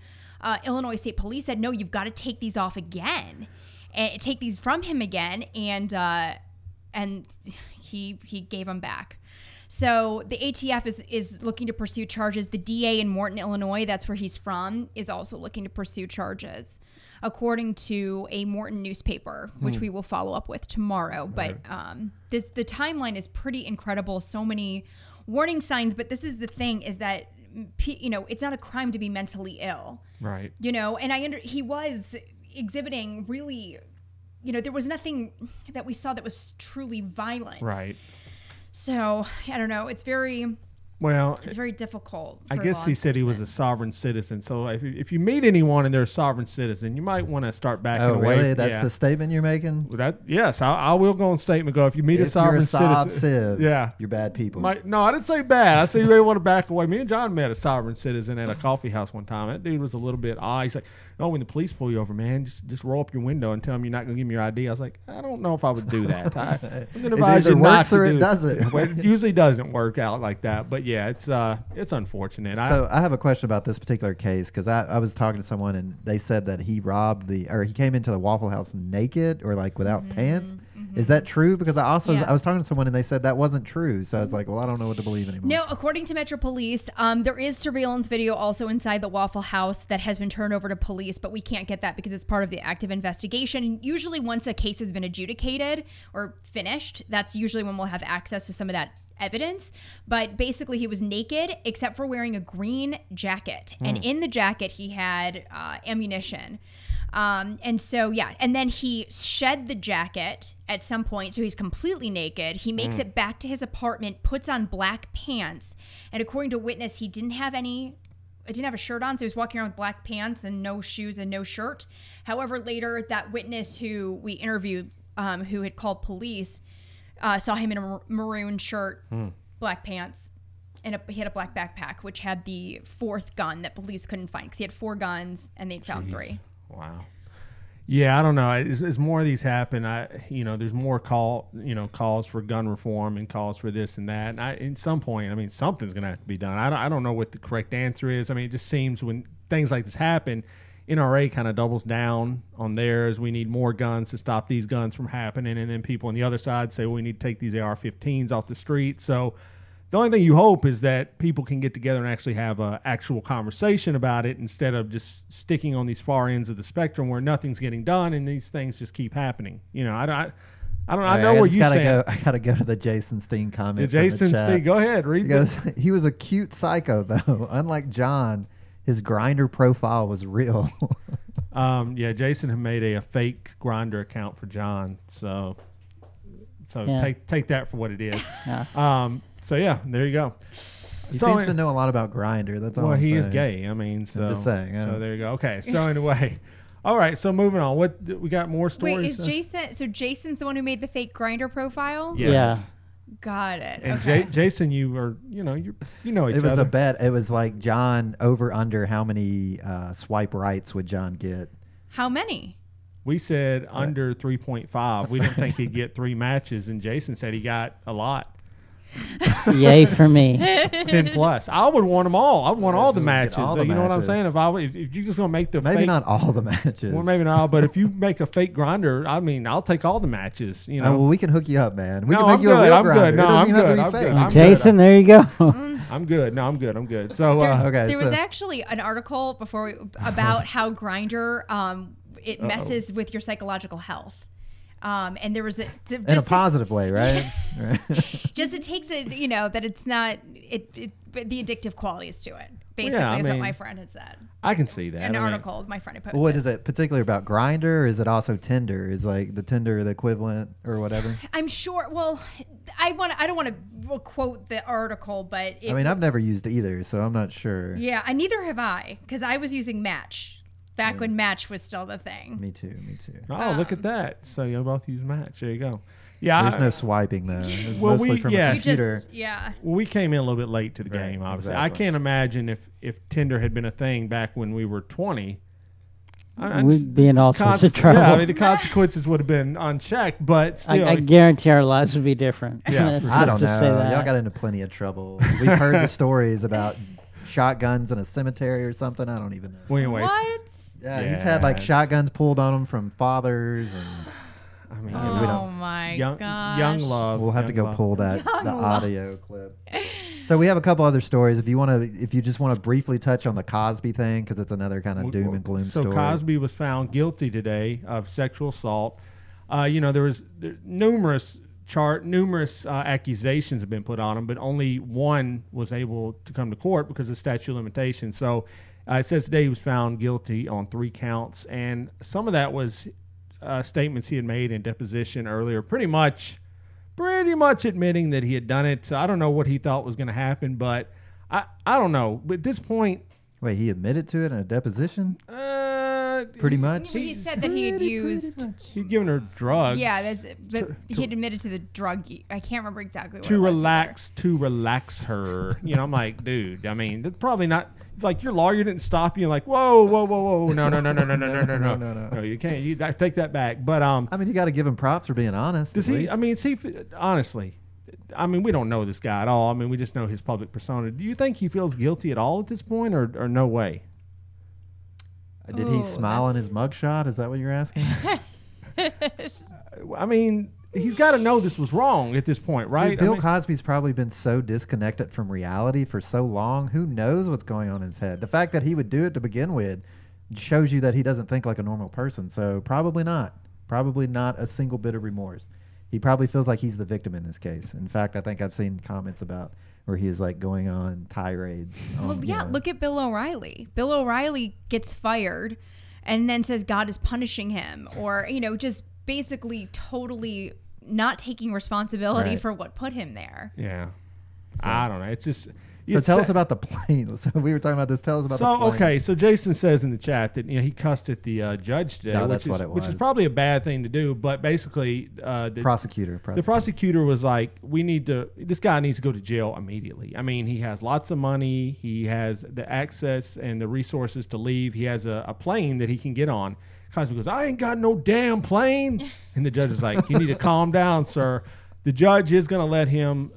Illinois State Police said, no, you've got to take these off again, and take these from him again. And he gave them back. So the ATF is looking to pursue charges. The DA in Morton, Illinois, that's where he's from, is also looking to pursue charges, according to a Morton newspaper, which we will follow up with tomorrow. But the timeline is pretty incredible. So many warning signs. But this is the thing, is that it's not a crime to be mentally ill, right? And he was exhibiting really, there was nothing that we saw that was truly violent, right? So I don't know. It's very difficult. I guess he said he was a sovereign citizen. So if you meet anyone and they're a sovereign citizen, you might want to start backing away. Oh, really? That's the statement you're making? Yes, I will go on statement. Go, if you meet a sovereign citizen, you're bad people. No, I didn't say bad. I said you may want to back away. Me and John met a sovereign citizen at a coffee house one time. That dude was a little bit odd. He's like, oh, when the police pull you over, man, just roll up your window and tell them you're not going to give me your ID. I was like, I don't know if I would do that. I'm going to advise you not to do it. It doesn't. Well, it usually doesn't work out like that. But But yeah, it's unfortunate. So I have a question about this particular case because I was talking to someone and they said that he he came into the Waffle House naked or like without pants. Is that true? Because I was talking to someone and they said that wasn't true. So I was like, well, I don't know what to believe anymore. No, according to Metro Police, there is surveillance video also inside the Waffle House that has been turned over to police, but we can't get that because it's part of the active investigation. And usually once a case has been adjudicated or finished, that's usually when we'll have access to some of that evidence. But basically he was naked except for wearing a green jacket. And in the jacket he had ammunition. And so, yeah. And then he shed the jacket at some point. So he's completely naked. He makes it back to his apartment, puts on black pants. And according to witness, he didn't have a shirt on. So he was walking around with black pants and no shoes and no shirt. However, later that witness who we interviewed, who had called police, saw him in a maroon shirt, black pants. And he had a black backpack, which had the fourth gun that police couldn't find because he had 4 guns and they'd found 3. Wow. Yeah, I don't know. As more of these happen, there's more calls for gun reform and calls for this and that. And at some point, I mean, something's going to have to be done. I don't know what the correct answer is. I mean, it just seems when things like this happen, NRA kind of doubles down on theirs. We need more guns to stop these guns from happening. And then people on the other side say, well, we need to take these AR-15s off the street. So the only thing you hope is that people can get together and actually have an actual conversation about it instead of just sticking on these far ends of the spectrum where nothing's getting done and these things just keep happening. I know where you stand. I gotta go to the Jason Steen comment. Jason Steen, go ahead, read this. He was a cute psycho though. Unlike John, his Grindr profile was real. Jason had made a fake Grindr account for John, so take that for what it is. So yeah, there you go. He seems to know a lot about Grindr. That's all. Well, he is saying. gay. I mean, so I'm just saying. So there you go. Okay. So anyway, all right. So moving on. What we got more stories? Wait, is Jason? So Jason's the one who made the fake Grindr profile? Yes. Yeah. Got it. And okay. Jason, you know each other. It was a bet. It was like John over under how many swipe rights would John get? How many? We said under 3.5. We didn't think he'd get 3 matches, and Jason said he got a lot. Yay for me. 10 plus. I would want them all. I would want all the matches. All the you know what I'm matches. saying? If you're just gonna make the Maybe fake, not all the matches. well, maybe not all, but if you make a fake Grindr, I mean, I'll take all the matches. You know. Well, we can hook you up, man. We No, can make I'm you a good. real I'm Grindr. good. No, It doesn't I'm even have good. to I'm be good. fake. I'm Jason, there you go. I'm good. No, I'm good. I'm good. So Okay, There was so- actually an article about how Grindr it messes with your psychological health. And there was in a positive way, right? just it takes it, that it's not the addictive qualities to it. Basically, Yeah, I is what mean, my friend had said. I can see that. An I mean, article my friend had posted. What is it particularly about Grindr, or is it also Tinder? Is like the Tinder the equivalent or whatever? I'm sure. Well, I don't want to quote the article, but I mean, I've never used either, so I'm not sure. Yeah, and neither have I, because I was using Match back when Match was still the thing. Me too. Oh, look at that. So you both use Match. There you go. Yeah. There's no swiping though. It's Well, mostly from a yes. computer. Well, we came in a little bit late to the Right, game, obviously. exactly. I can't imagine if Tinder had been a thing back when we were 20. We'd be in all sorts of trouble. Yeah, I mean, the consequences would have been unchecked, but still. I guarantee our lives would be different. Yeah, Let's I don't just say know. that. Y'all got into plenty of trouble. We've heard the stories about shotguns in a cemetery or something. I don't even know. Well, anyways, What? Yeah, he's had like Yes. shotguns pulled on him from fathers, and I mean, Oh my young gosh. love. we'll have to young go love. pull the love. audio clip. So we have a couple other stories. If you just want to briefly touch on the Cosby thing, because it's another kind of doom and gloom So story. Cosby was found guilty today of sexual assault. There numerous accusations have been put on him, but only one was able to come to court because of statute of limitations. So it says today he was found guilty on 3 counts, and some of that was statements he had made in deposition earlier, pretty much admitting that he had done it. So I don't know what he thought was going to happen, but I don't know. But at this point, Wait, he admitted to it in a deposition? Pretty much. He said that he had used. He'd given her drugs. Yeah, he had admitted to the drug. I can't remember exactly what to it was relax her. I'm like, dude. I mean, that's probably not. It's like your lawyer didn't stop you. Like, whoa, no, you can't. You take that back. But I mean, you got to give him props for being honest. does at he? least. I mean, honestly, I mean, we don't know this guy at all. I mean, we just know his public persona. Do you think he feels guilty at all at this point, or no way? Did he smile in his mugshot? Is that what you're asking? I mean, he's got to know this was wrong at this point, right? Dude, Bill Cosby's probably been so disconnected from reality for so long. Who knows what's going on in his head? The fact that he would do it to begin with shows you that he doesn't think like a normal person. So probably not. Probably not a single bit of remorse. He probably feels like he's the victim in this case. In fact, I think I've seen comments about where he is like going on tirades. Well, yeah, look at Bill O'Reilly. Bill O'Reilly gets fired and then says God is punishing him, or, just basically totally not taking responsibility for what put him there. Yeah. So, I don't know. It's just... So tell us about the plane. So we were talking about this. Tell us about the plane. Okay, so Jason says in the chat that he cussed at the judge today, which is probably a bad thing to do. But basically, the prosecutor was like, this guy needs to go to jail immediately. I mean, he has lots of money, he has the access and the resources to leave. He has a plane that he can get on. Cosby goes, I ain't got no damn plane, and the judge is like, you need to calm down, sir. The judge is going to let him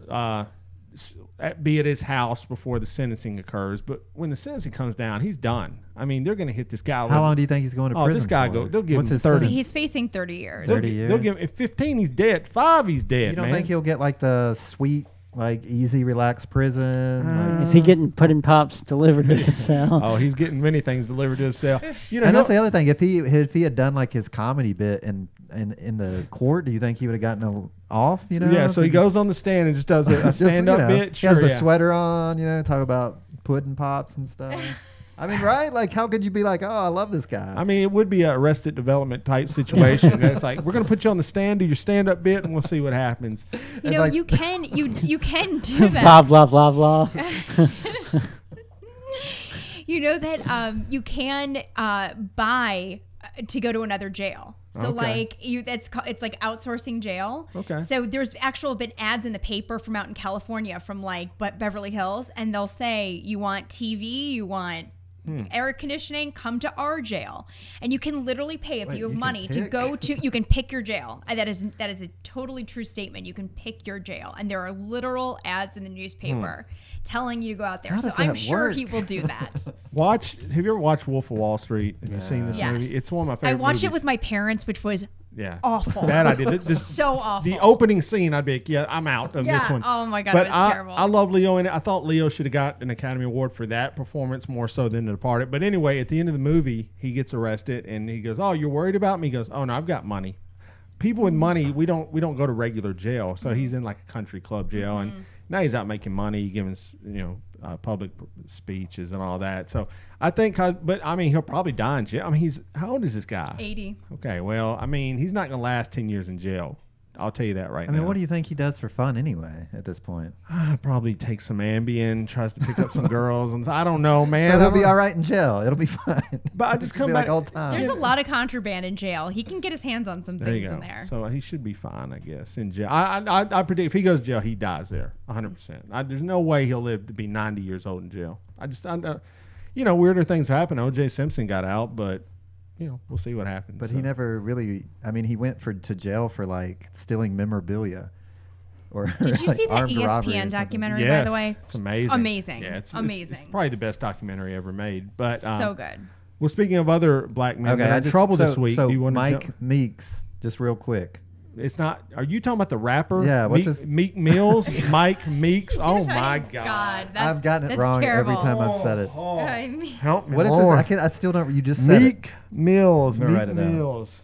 be at his house before the sentencing occurs, but when the sentencing comes down, he's done. I mean, they're going to hit this guy. How long do you think he's going to prison? This guy for? They'll give him 30. He's facing 30 years. 30 years. They'll give him 15. He's dead. 5. He's dead. You don't think he'll get like the sweet, like easy, relaxed prison? Is he getting pudding pops delivered to his cell? Oh, he's getting many things delivered to his cell. And that's the other thing. If he had done like his comedy bit in the court, do you think he would have gotten off? Yeah. So he goes on the stand and just does a stand up bit. He has the sweater on. Talk about pudding pops and stuff. I mean, right? Like, how could you be like, oh, I love this guy? I mean, it would be a Arrested Development type situation. It's like, we're going to put you on the stand, do your stand-up bit, and we'll see what happens. You can do that. Blah, blah, blah, blah. You know that you can buy to go to another jail. So it's like outsourcing jail. Okay. So there's been ads in the paper from out in California from like Beverly Hills, and they'll say, you want TV, you want air conditioning, come to our jail. And you can literally pay if you have money to go to, you can pick your jail. That is a totally true statement. You can pick your jail. And there are literal ads in the newspaper telling you to go out there. So I'm sure he will do that. Have you ever watched Wolf of Wall Street? Have you seen this movie? It's one of my favorite movies. I watched it with my parents, which was awful. Bad idea. So awful. The opening scene, I'd be like, I'm out of this one. Oh my God, but it was terrible. I love Leo in it. I thought Leo should have got an Academy Award for that performance more so than The Departed. But anyway, at the end of the movie, he gets arrested and he goes, oh, you're worried about me? He goes, oh no, I've got money. People with money, we don't go to regular jail. So he's in like a country club jail, and now he's out making money, giving public speeches and all that. So I think, but I mean, he'll probably die in jail. I mean, how old is this guy? 80. Okay, well, I mean, he's not going to last 10 years in jail. I'll tell you that right now. I mean, what do you think he does for fun anyway at this point? Probably takes some Ambien, tries to pick up some girls, and I don't know, man. So he'll be all right in jail. It'll be fine. But I just come back like old times. There's a lot of contraband in jail. He can get his hands on some things in there. So he should be fine, I guess, in jail. I predict if he goes to jail, he dies there, 100%. There's no way he'll live to be 90 years old in jail. Weirder things happen. O.J. Simpson got out, but we'll see what happens. But he never really. I mean, he went to jail for like stealing memorabilia. Or did you see the ESPN documentary? Yes, by the way, it's amazing. Amazing. Yeah, it's amazing. It's probably the best documentary ever made. But so good. Well, speaking of other black men that are in trouble this week, so do you want Mike Meeks, just real quick. It's not. Are you talking about the rapper? Yeah. Meek Mills? Mike Meeks? Oh my God! I've gotten it wrong terrible. every time I've said it. Help me, What Lord. is this? I still don't. You just said Meek Mills. Meek Meek Mills.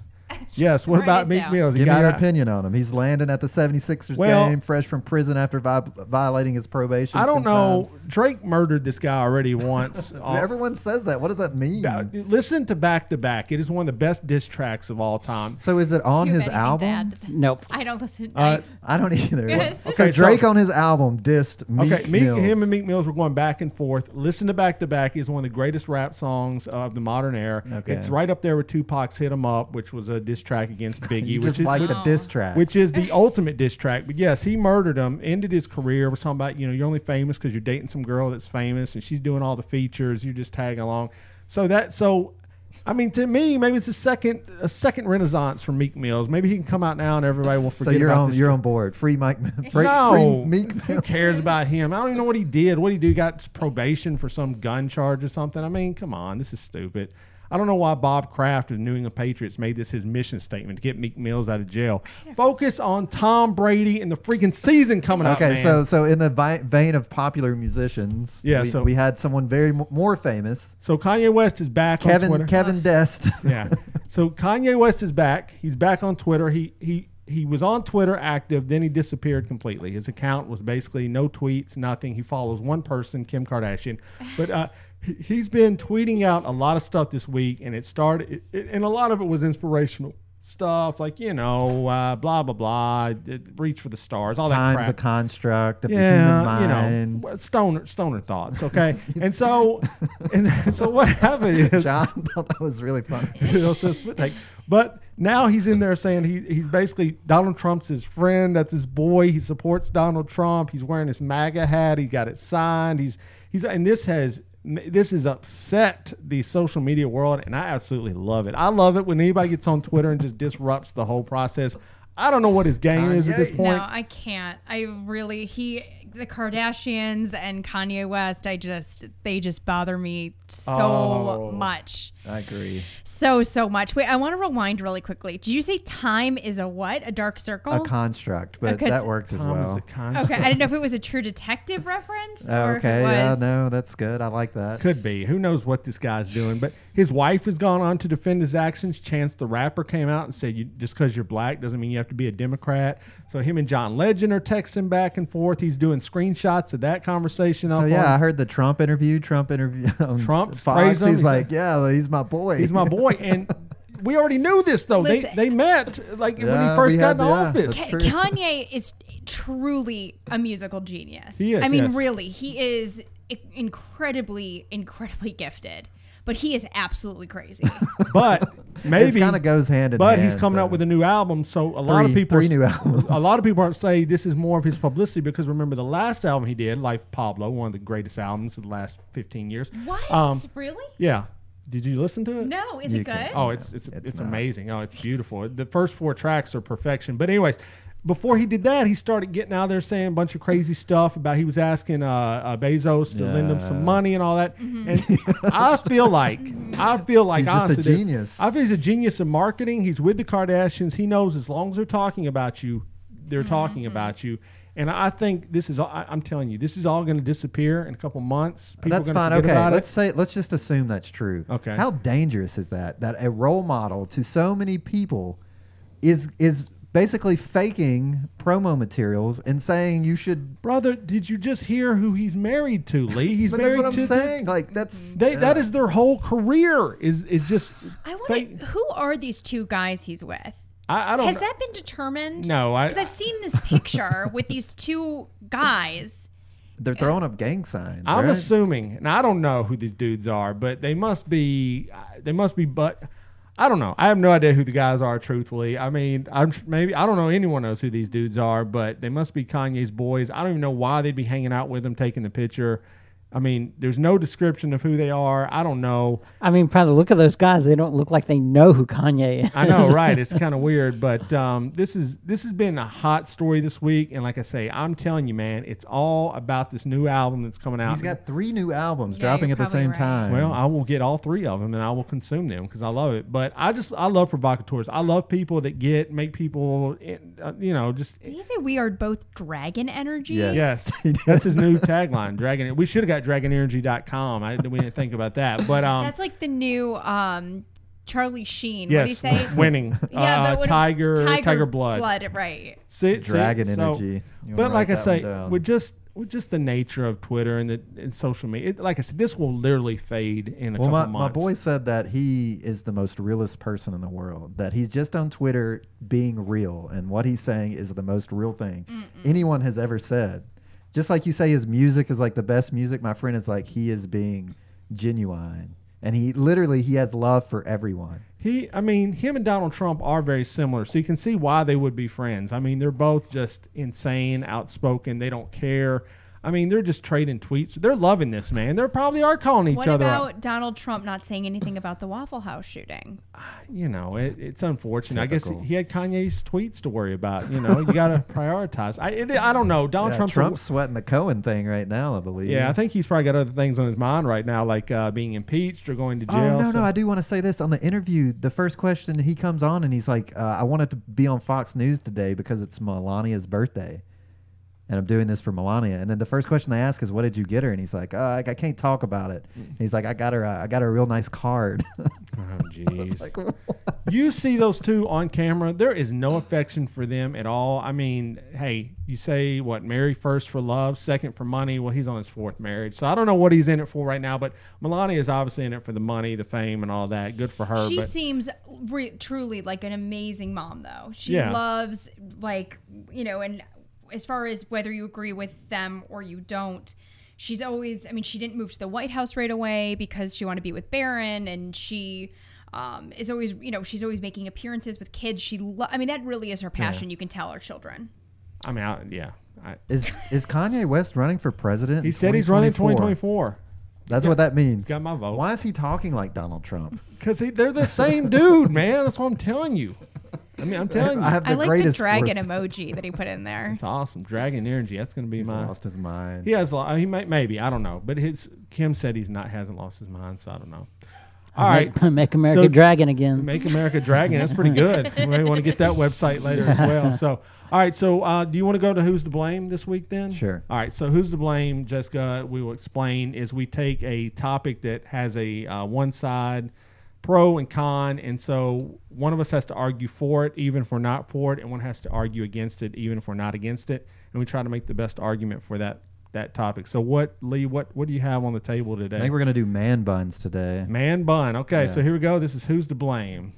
Yes. What about Meek Mills? Give me your opinion on him. He's landing at the 76ers game, fresh from prison after violating his probation. I don't know. Drake murdered this guy already once. Everyone says that. What does that mean? Listen to Back to Back. It is one of the best diss tracks of all time. So is it on his album? Nope. I don't listen. I don't either. Okay, so Drake on his album dissed Meek Mills. Him and Meek Mills were going back and forth. Listen to Back to Back is one of the greatest rap songs of the modern era. Okay. It's right up there with Tupac's Hit 'Em Up, which was a diss track against Biggie. You just like the diss track. Which is the ultimate diss track. But yes, he murdered him, ended his career. We're talking about, you're only famous because you're dating some girl that's famous and she's doing all the features. You're just tagging along. So I mean, to me, maybe it's a second renaissance for Meek Mills. Maybe he can come out now and everybody will forget. So you're on board. Free Mike. Free Meek Mills. Who cares about him? I don't even know what he did. What did he do? Got probation for some gun charge or something? I mean, come on, this is stupid. I don't know why Bob Kraft of the New England Patriots made this his mission statement to get Meek Mills out of jail. Focus on Tom Brady and the freaking season coming up. Okay, man. so in the vein of popular musicians, we had someone very more famous. So Kanye West is back on Twitter. Kevin Dest. Yeah. So Kanye West is back. He's back on Twitter. He was on Twitter active, then he disappeared completely. His account was basically no tweets, nothing. He follows one person, Kim Kardashian. But he's been tweeting out a lot of stuff this week, and it started, and a lot of it was inspirational stuff, like, blah, blah, blah, reach for the stars, all that crap. Time's a construct of the human mind. Stoner thoughts, okay? and so what happened is... John thought that was really funny. But now he's in there saying he's basically Donald Trump's his friend. That's his boy. He supports Donald Trump. He's wearing his MAGA hat. He got it signed. And this has upset the social media world, and I absolutely love it. I love it when anybody gets on Twitter and just disrupts the whole process. I don't know what his game is at this point. No, I can't. The Kardashians and Kanye West, they just bother me so much. I agree. So much. Wait, I want to rewind really quickly. Did you say time is a what? A dark circle? A construct, but that works as well. Okay, I didn't know if it was a True Detective reference. Or okay, if it was... yeah, no, that's good. I like that. Could be. Who knows what this guy's doing? But his wife has gone on to defend his actions. Chance the Rapper came out and said, just because you're black doesn't mean you have to be a Democrat. So him and John Legend are texting back and forth. He's doing screenshots of that conversation. So I heard the Trump interview. Trump's Fox. He's like, well, he's my boy. He's my boy. And we already knew this, though. Listen, they met when he first got in office. Kanye is truly a musical genius. He is. I mean, really, he is incredibly, incredibly gifted. But he is absolutely crazy. But maybe it kind of goes hand in hand. But he's coming out with a new album, so a lot of people three new albums. A lot of people aren't saying this is more of his publicity because remember the last album he did, Life Pablo, one of the greatest albums of the last 15 years. What? Really? Yeah. Did you listen to it? No. Is it good? Oh, it's amazing. Oh, it's beautiful. The first 4 tracks are perfection. But anyways, before he did that, he started getting out there saying a bunch of crazy stuff about he was asking Bezos to lend him some money and all that. Mm-hmm. And I feel like he's honestly, just a genius. I think he's a genius in marketing. He's with the Kardashians. He knows as long as they're talking about you, they're talking about you. And I think this is I'm telling you, this is all going to disappear in a couple months. People that's fine. Okay, let's just assume that's true. Okay. How dangerous is that? That a role model to so many people is basically faking promo materials and saying you should. Brother, did you just hear who he's married to, Lee? He's married that's what to I'm saying. Like that is their whole career. Is just. I want. Who are these 2 guys he's with? I don't. Has that been determined? No, because I've seen this picture with these 2 guys. They're throwing up gang signs. I'm right? assuming, and I don't know who these dudes are, but they must be. But I don't know. I have no idea who the guys are. Truthfully, I mean, I don't know. Anyone knows who these dudes are, but they must be Kanye's boys. I don't even know why they'd be hanging out with him, taking the picture. I mean, there's no description of who they are. I don't know. I mean, by the look of those guys, they don't look like they know who Kanye is. I know, right? It's kind of weird, but this has been a hot story this week, and like I say, I'm telling you, man, it's all about this new album that's coming out. He's got 3 new albums dropping at the same time. Well, I will get all 3 of them, and I will consume them because I love it. But I love provocateurs. I love people that make people, just. Did he say we are both dragon energy? Yes. That's his new tagline, Dragon. We should have got DragonEnergy.com. We didn't think about that, but that's like the new Charlie Sheen. Yes, what do you say? Winning. Tiger blood. Blood, right? Dragon energy. But like I say, with just the nature of Twitter and social media, like I said, this will literally fade in a couple months. My boy said that he is the most realest person in the world. That he's just on Twitter being real, and what he's saying is the most real thing anyone has ever said. Just like you say his music is like the best music, my friend is like he is being genuine. And he has love for everyone. Him and Donald Trump are very similar. So you can see why they would be friends. I mean, they're both just insane, outspoken. They don't care. I mean, they're just trading tweets. They're loving this, man. They probably are calling each What other about out. Donald Trump not saying anything about the Waffle House shooting? You know, it's unfortunate. I guess Typical. he had Kanye's tweets to worry about. You know, you got to prioritize. I don't know. Donald Trump's sweating the Cohen thing right now, I believe. Yeah, I think he's probably got other things on his mind right now, like being impeached or going to jail. Oh, no, I do want to say this. On the interview, the first question, he comes on and he's like, I wanted to be on Fox News today because it's Melania's birthday. And I'm doing this for Melania. And then the first question they ask is, what did you get her? And he's like, I can't talk about it. And he's like, I got her a real nice card. Oh, jeez. You see those two on camera. There is no affection for them at all. I mean, hey, you say what? Marry first for love, second for money. Well, he's on his fourth marriage. So I don't know what he's in it for right now. But Melania is obviously in it for the money, the fame, and all that. Good for her. She seems truly like an amazing mom, though. She Yeah. loves, like, you know, and as far as whether you agree with them or you don't, she's always, I mean, she didn't move to the White House right away because she wanted to be with Barron, and she is always, you know, she's always making appearances with kids. I mean, that really is her passion. You can tell her children. I mean, Is Kanye West running for president? He said he's running 2024. That's what that means. Got my vote. Why is he talking like Donald Trump? Because they're the same dude, man. That's what I'm telling you. I mean, I'm telling you. I have the I like the greatest dragon force. emoji that he put in there. It's awesome. Dragon energy. That's going to be He's my. lost his mind. He has. He might. Maybe. I don't know. But Kim said hasn't lost his mind. So I don't know. All right. Make America Dragon again. Make America Dragon. That's pretty good. We want to get that website later as well. So, all right. So, do you want to go to Who's to Blame this week then? Sure. All right. So, Who's to Blame, Jessica, we will explain, is we take a topic that has a one side, pro and con, and so one of us has to argue for it, even if we're not for it, and one has to argue against it, even if we're not against it, and we try to make the best argument for that topic. So Lee, what do you have on the table today? I think we're going to do man buns today. Man bun. Okay, Yeah. so here we go. This is Who's to Blame.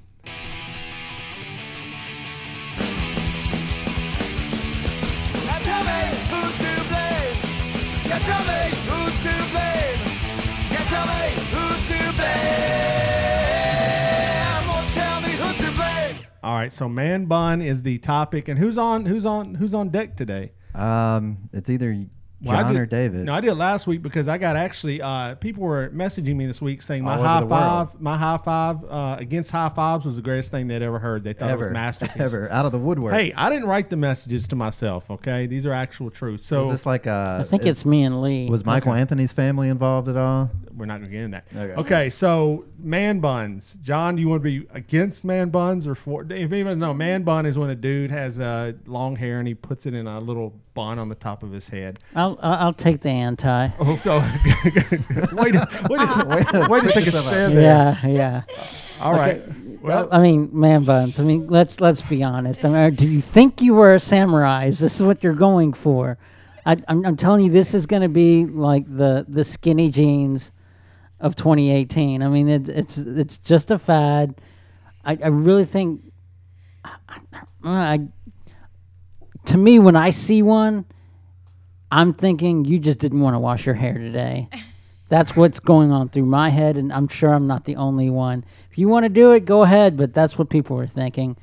All right, so man bun is the topic, and who's on deck today? It's either Well, I John did- or David. No, I did it last week because I got actually people were messaging me this week saying my All over high the world. five, against high fives was the greatest thing they'd ever heard. They thought it was masterpiece. Ever out of the woodwork. Hey, I didn't write the messages to myself. Okay, these are actual truths. So was this like I think it's me and Lee. Was Michael Anthony's family involved at all? we're not going to get into that. Okay. Okay, so man buns. John, do you want to be against man buns or for? If anyone know, man bun is when a dude has long hair and he puts it in a little bun on the top of his head. I'll take the anti. Oh, go. Way to take a stand there. Yeah. All right. Well, I mean, man buns. I mean, let's be honest. I mean, do you think you were a samurai? Is this what you're going for? I'm telling you, this is going to be like the skinny jeans of 2018. I mean, it's just a fad. I really think. To me, when I see one, I'm thinking you just didn't want to wash your hair today. That's what's going on through my head, and I'm sure I'm not the only one. If you want to do it, go ahead, but that's what people are thinking.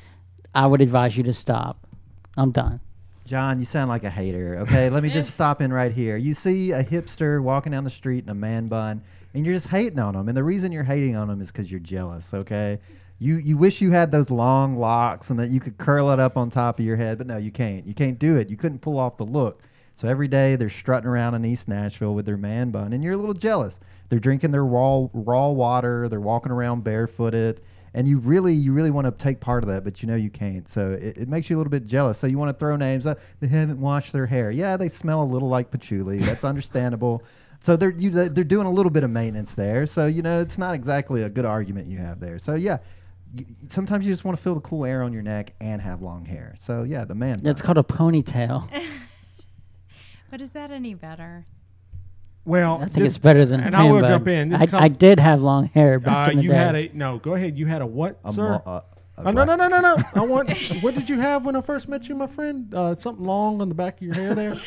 I would advise you to stop. I'm done. John, you sound like a hater, okay? Let me just stop in right here. You see a hipster walking down the street in a man bun, and you're just hating on him. And the reason you're hating on him is because you're jealous, okay? You wish you had those long locks and that you could curl it up on top of your head, but no, you can't. You can't do it. You couldn't pull off the look. So every day they're strutting around in East Nashville with their man bun, and you're a little jealous. They're drinking their raw water. They're walking around barefooted. And you really want to take part of that, but you know you can't. So it makes you a little bit jealous. So you want to throw names up. They haven't washed their hair. Yeah, they smell a little like patchouli. That's understandable. So they're doing a little bit of maintenance there. So, you know, it's not exactly a good argument you have there. So, yeah, sometimes you just want to feel the cool air on your neck and have long hair. So, yeah, the man bun. It's called a ponytail. But is that any better? well, I think it's better than and a I will man bun. jump in. I did have long hair back in the you day. had a no. Go ahead. You had a what, sir? a No. I want. What did you have when I first met you, my friend? Something long on the back of your hair there.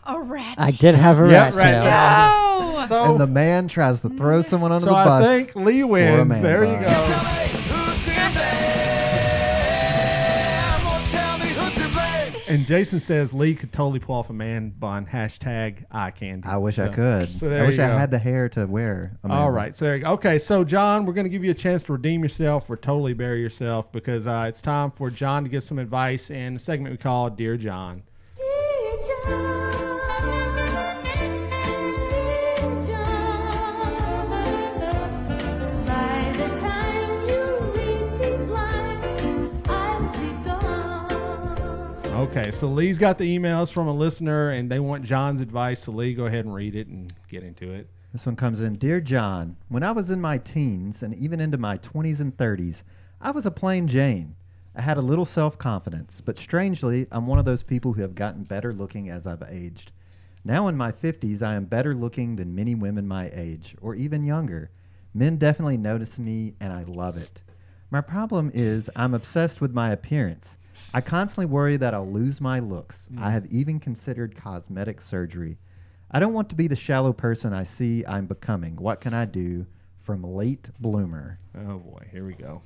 A rat. I did have a rat tail. No. So, And the man tries to throw someone under so the I bus. think Lee for a wins. man There you bun. go. And Jason says Lee could totally pull off a man bun. Hashtag eye candy. I wish I could. So there I wish you I go. had the hair to wear. All right. So there you go. Okay. So John, we're going to give you a chance to redeem yourself or totally bury yourself because it's time for John to give some advice in the segment we call Dear John. Okay, so Lee's got the emails from a listener, and they want John's advice. So Lee, go ahead and read it and get into it. This one comes in. Dear John, when I was in my teens and even into my 20s and 30s, I was a plain Jane. I had a little self-confidence, but strangely, I'm one of those people who have gotten better looking as I've aged. Now in my 50s, I am better looking than many women my age, or even younger. Men definitely notice me, and I love it. My problem is I'm obsessed with my appearance. I constantly worry that I'll lose my looks. I have even considered cosmetic surgery. I don't want to be the shallow person I see I'm becoming. What can I do? From Late Bloomer. Oh, boy. Here we go.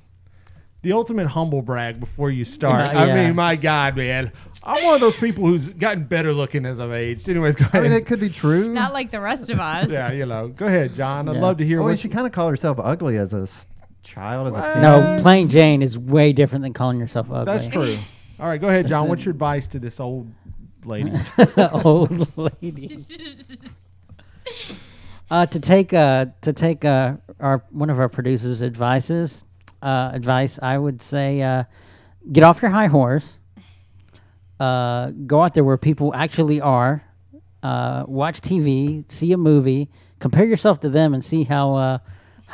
The ultimate humble brag before you start. Yeah. I mean, my God, man. I'm one of those people who's gotten better looking as I've aged. Anyways, go I ahead. mean, it could be true. Not like the rest of us. Yeah, you know. Go ahead, John. I'd Yeah. love to hear Oh, what and she kind of called herself ugly as a child, as a teen. No, plain Jane is way different than calling yourself ugly. That's true. All right, go ahead, John. Listen. What's your advice to this old lady? Old lady. To take our one of our producers' advice, I would say get off your high horse. Go out there where people actually are. Watch TV, see a movie, compare yourself to them, and see how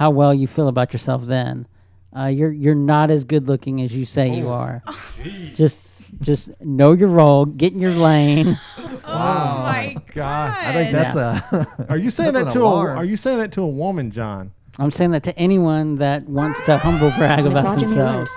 well you feel about yourself. Then you're not as good looking as you say you are. Just know your role, get in your lane. Oh my God. I think that's Are you saying That's that an to alarm. Are you saying that to a woman, John? I'm saying that to anyone that wants to humble brag about Misogyny themselves.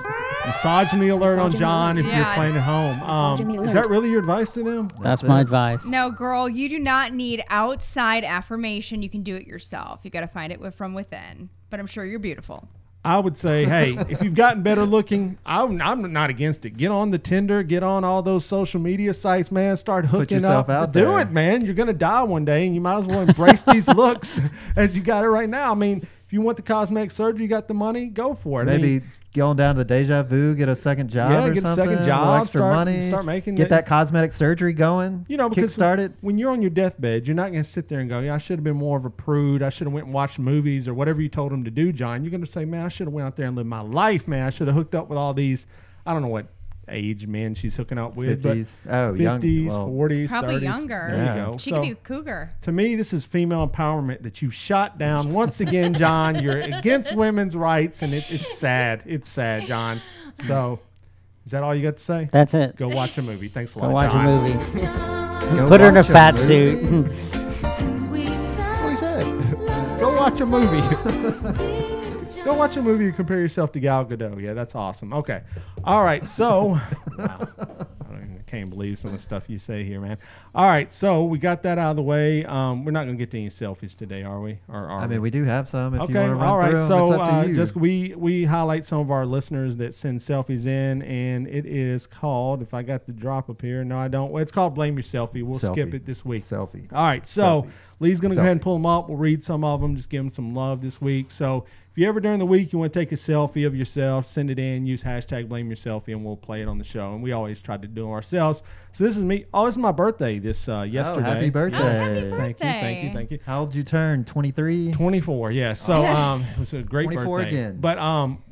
Misogyny alert on Misogyny John if you're Yes. playing at home. Misogyny Is alert. that really your advice to them? That's my advice. No, girl, you do not need outside affirmation. You can do it yourself. You got to find it from within. But I'm sure you're beautiful. I would say, hey, if you've gotten better looking, I'm not against it. Get on the Tinder, get on all those social media sites, man. Start hooking yourself up. out Do there. it, man. You're gonna die one day, and you might as well embrace these looks as you got it right now. I mean, if you want the cosmetic surgery, you got the money, go for it. I maybe mean, going down to the Deja Vu, get a second job Yeah, or get a something. second little job, extra start- money. start making Get the- that cosmetic surgery going. you know, because kickstart it. when you're on your deathbed, you're not going to sit there and go, yeah, I should have been more of a prude. I should have went and watched movies or whatever you told him to do, John. You're going to say, man, I should have went out there and lived my life, man. I should have hooked up with all these, I don't know what age men she's hooking up with. 50s. But Young. 50s, Well, 40s, Probably 30s. younger. There Yeah. you go. She So, could be a cougar. to me, this is female empowerment that you shot down. Once again, John, you're against women's rights, and it's sad. It's sad, John. So, is that all you got to say? That's it. Go watch a movie. Thanks a lot, Go watch John. a movie. Go Put her in a watch fat movie. suit. That's what he said. Go watch a movie. Go watch a movie and compare yourself to Gal Gadot. Yeah, that's awesome. Okay. All right. So, wow. I can't believe some of the stuff you say here, man. All right. So, we got that out of the way. We're not going to get to any selfies today, are we? Or are I mean, we do have some. If you Okay, want to run all right. through 'em, So it's up to you. just we highlight some of our listeners that send selfies in, and it is called. If I got the drop up here, no, I don't. Well, it's called Blame Your Selfie. We'll skip Selfie. it this week. Selfie. All right. So Selfie. Lee's gonna go ahead and Selfie. pull them up. We'll read some of them. Just give them some love this week. So if you ever during the week you want to take a selfie of yourself, send it in. Use hashtag Blame Your Selfie, and we'll play it on the show. And we always try to do it ourselves. So this is me. Oh, it's my birthday. This yesterday. happy birthday. Oh, happy Thank you. Thank you. Thank you. How old you turn? 23? 24, yeah. So it was a great 24 birthday. again. But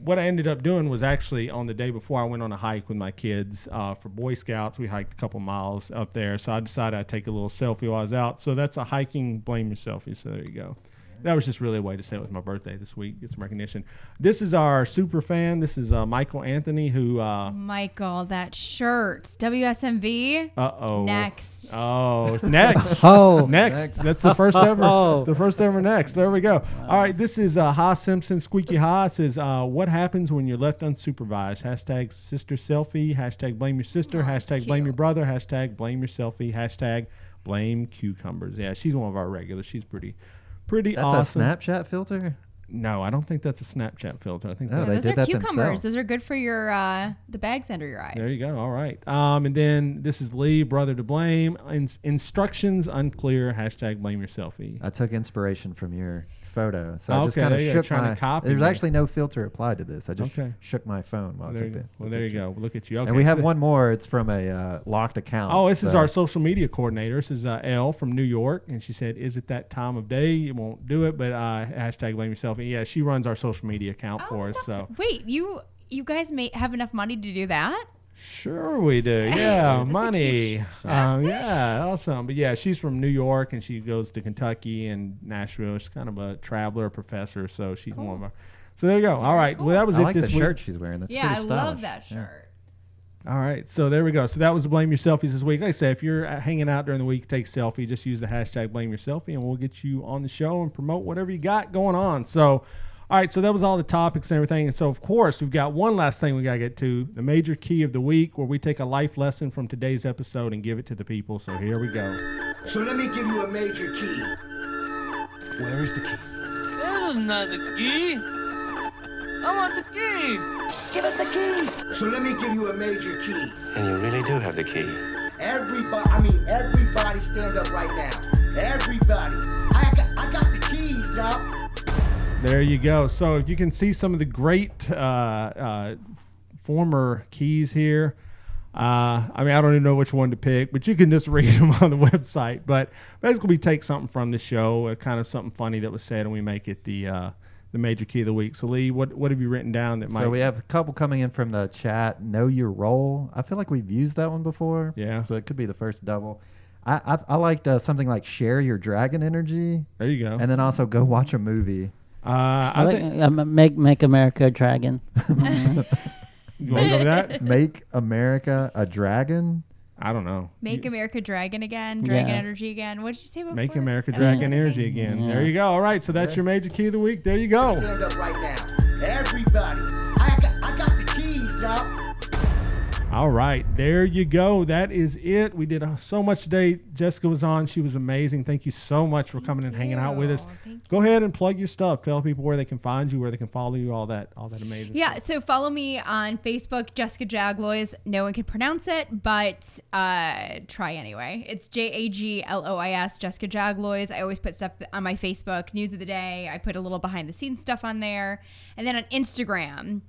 what I ended up doing was actually on the day before I went on a hike with my kids for Boy Scouts. We hiked a couple miles up there. So I decided I'd take a little selfie while I was out. So that's a hiking blame your selfie. So there you go. That was just really a way to say it was my birthday this week. Get some recognition. This is our super fan. This is Michael Anthony who. Michael, that shirt. WSMV. Uh-oh. Next. Oh, next. Oh. Next. That's the first ever. Oh. The first ever next. There we go. All right. This is Ha Simpson, Squeaky Ha. It says, what happens when you're left unsupervised? Hashtag sister selfie. Hashtag blame your sister. Hashtag blame your brother. Hashtag blame your selfie. Hashtag blame cucumbers. Yeah, she's one of our regulars. She's pretty That's awesome. a Snapchat filter? No, I don't think that's a Snapchat filter. I think Oh, they Those did are that cucumbers. themselves. Those are good for your the bags under your eyes. there you go. All right. And then this is Lee, brother to blame. Instructions unclear. # blame your selfie. I took inspiration from your photo, so I just Okay, kind of there you go, shook trying to my. copy There's me. actually no filter applied to this. I just Okay. shook my phone while I There took you go. the Well, there you picture. go. Look at you. Okay, And we have so- one more. It's from a locked account. Oh, this is so- our social media coordinator. This is Elle from New York, and she said, "Is it that time of day? You won't do it, but # blame yourself." And yeah, she runs our social media account for us. So Wait, you guys may have enough money to do that? sure we do. Yeah, money. Yeah, awesome. But yeah, she's from New York, and she goes to Kentucky and Nashville. She's kind of a traveler, professor, so she's one of our. So there you go. All right. Well, that was I it like the this week. shirt she's wearing. That's Yeah, I pretty love stylish. that Yeah. shirt. All right, so there we go. So that was the Blame Your Selfies this week. Like I said, if you're hanging out during the week, take a selfie. Just use the # Blame Your Selfie, and we'll get you on the show and promote whatever you got going on. So, all right, so that was all the topics and everything. And so, of course, we've got one last thing we got to get to, the major key of the week, where we take a life lesson from today's episode and give it to the people. So here we go. So let me give you a major key. Where is the key? That is not the key. I want the key. Give us the keys. So let me give you a major key. And you really do have the key. Everybody stand up right now. Everybody. I got the keys now. There you go. So if you can see some of the great former keys here. I mean, I don't even know which one to pick, but you can just read them on the website. But basically, we take something from the show, kind of something funny that was said, and we make it the major key of the week. So, Lee, what have you written down that might? So we have a couple coming in from the chat. Know your role. I feel like we've used that one before. Yeah. So it could be the first double. I liked something like share your dragon energy. There you go. And then also go watch a movie. I think make America a dragon. You want to go with that? Make America a dragon. I don't know. Make America Dragon again, Dragon Yeah. Energy again. What did you say before? Make America Dragon Energy again. Yeah. There you go. All right, so that's your major key of the week. There you go. Stand up right now. Everybody. I got the keys now. All right, there you go. That is it. We did so much today. Jessica was on. She was amazing. Thank you so much for coming and hanging out with us. Go ahead and plug your stuff. Tell people where they can find you, where they can follow you, all that amazing Yeah, stuff. so follow me on Facebook, Jessica Jaglois. No one can pronounce it, but try anyway. It's Jaglois, Jessica Jaglois. I always put stuff on my Facebook, news of the day. I put a little behind the scenes stuff on there. And then on Instagram,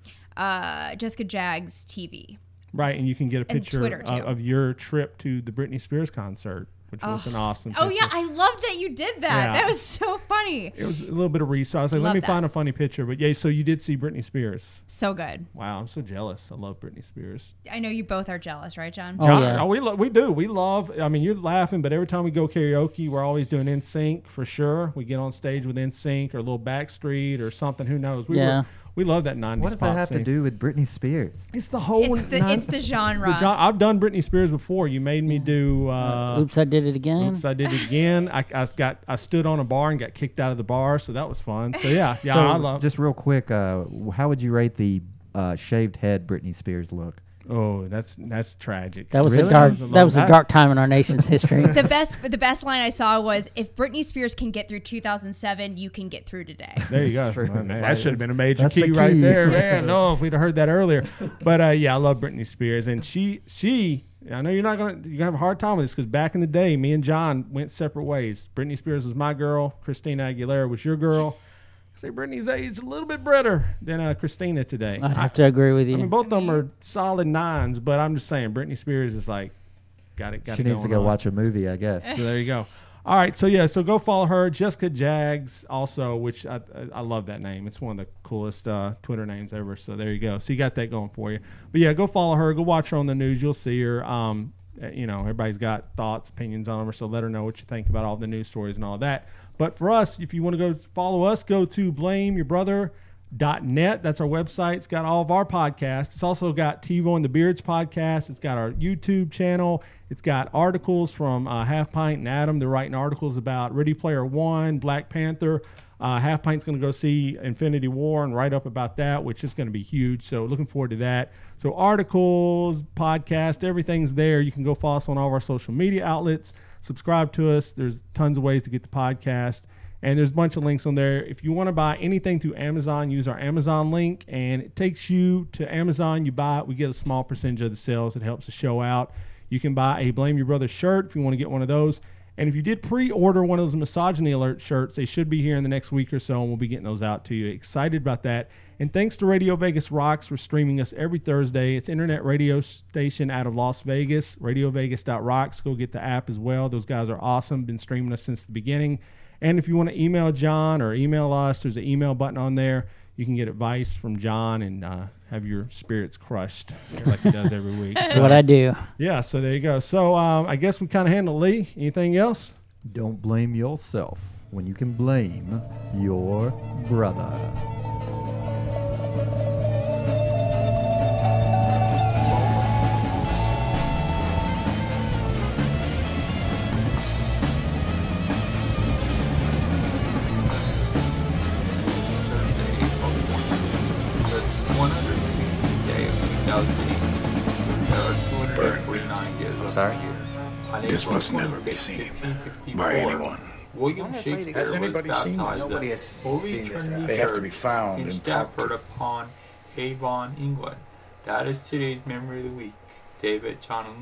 Jessica Jags TV. Right, and you can get a And picture Twitter, too. of your trip to the Britney Spears concert, which was an awesome picture. Oh, yeah, I love that you did that. Yeah. That was so funny. It was a little bit of research. I was like, let Love me that. find a funny picture. But yeah, so you did see Britney Spears. So good. Wow, I'm so jealous. I love Britney Spears. I know you both are jealous, right, John? Oh, John, yeah. we do. We love. I mean, you're laughing, but every time we go karaoke, we're always doing NSYNC for sure. We get on stage with NSYNC or a little Backstreet or something. Who knows? We love that 90s What does pop that have to scene. do with Britney Spears? It's the whole. It's the genre. I've done Britney Spears before. You made me do. Oops, I did it again. Oops, I did it again. I stood on a bar and got kicked out of the bar, so that was fun. So yeah, So I love. Just real quick, how would you rate the shaved head Britney Spears look? Oh, that's tragic. That was Really? that was a dark time in our nation's history. The best line I saw was, "If Britney Spears can get through 2007, you can get through today." There you go. True. Man, that should have been a major That's the key right key. there, man. No, if we'd have heard that earlier. But yeah, I love Britney Spears, and she. I know you're gonna have a hard time with this because back in the day, me and John went separate ways. Britney Spears was my girl. Christina Aguilera was your girl. I say Britney's aged a little bit better than Christina today. I have to agree with you. I mean, both of them are solid 9s, but I'm just saying Britney Spears is like got it. She needs to go watch a movie, I guess. So there you go. All right, so yeah, so go follow her, Jessica Jags, also, which I love that name. It's one of the coolest Twitter names ever. So there you go. So you got that going for you. But yeah, go follow her. Go watch her on the news. You'll see her. Everybody's got thoughts, opinions on her. So let her know what you think about all the news stories and all that. But for us, if you want to go follow us, go to blameyourbrother.net. That's our website. It's got all of our podcasts. It's also got TiVo and the Beards podcast. It's got our YouTube channel. It's got articles from Half Pint and Adam. They're writing articles about Ready Player One, Black Panther. Half Pint's going to go see Infinity War and write up about that, which is going to be huge. So looking forward to that. So articles, podcast, everything's there. You can go follow us on all of our social media outlets. Subscribe to us. There's tons of ways to get the podcast. And there's a bunch of links on there. If you want to buy anything through Amazon, use our Amazon link, and it takes you to Amazon. You buy it, we get a small percentage of the sales. It helps the show out. You can buy a Blame Your Brother shirt if you want to get one of those. And if you did pre-order one of those Misogyny Alert shirts, they should be here in the next week or so, and we'll be getting those out to you. Excited about that. And thanks to Radio Vegas Rocks for streaming us every Thursday. It's internet radio station out of Las Vegas, radiovegas.rocks. Go get the app as well. Those guys are awesome. Been streaming us since the beginning. And if you want to email John or email us, there's an email button on there. You can get advice from John and have your spirits crushed like he does every week. That's what I do. Yeah, so there you go. So I guess we kind of handled Lee. Anything else? Don't blame yourself when you can blame your brother. Sorry? This must never be seen by anyone. William Shakespeare Has anybody was seen baptized this? Nobody has at Holy seen this. Trinity They have to Church be found in and Stafford upon Avon, England. That is today's memory of the week. David, John, and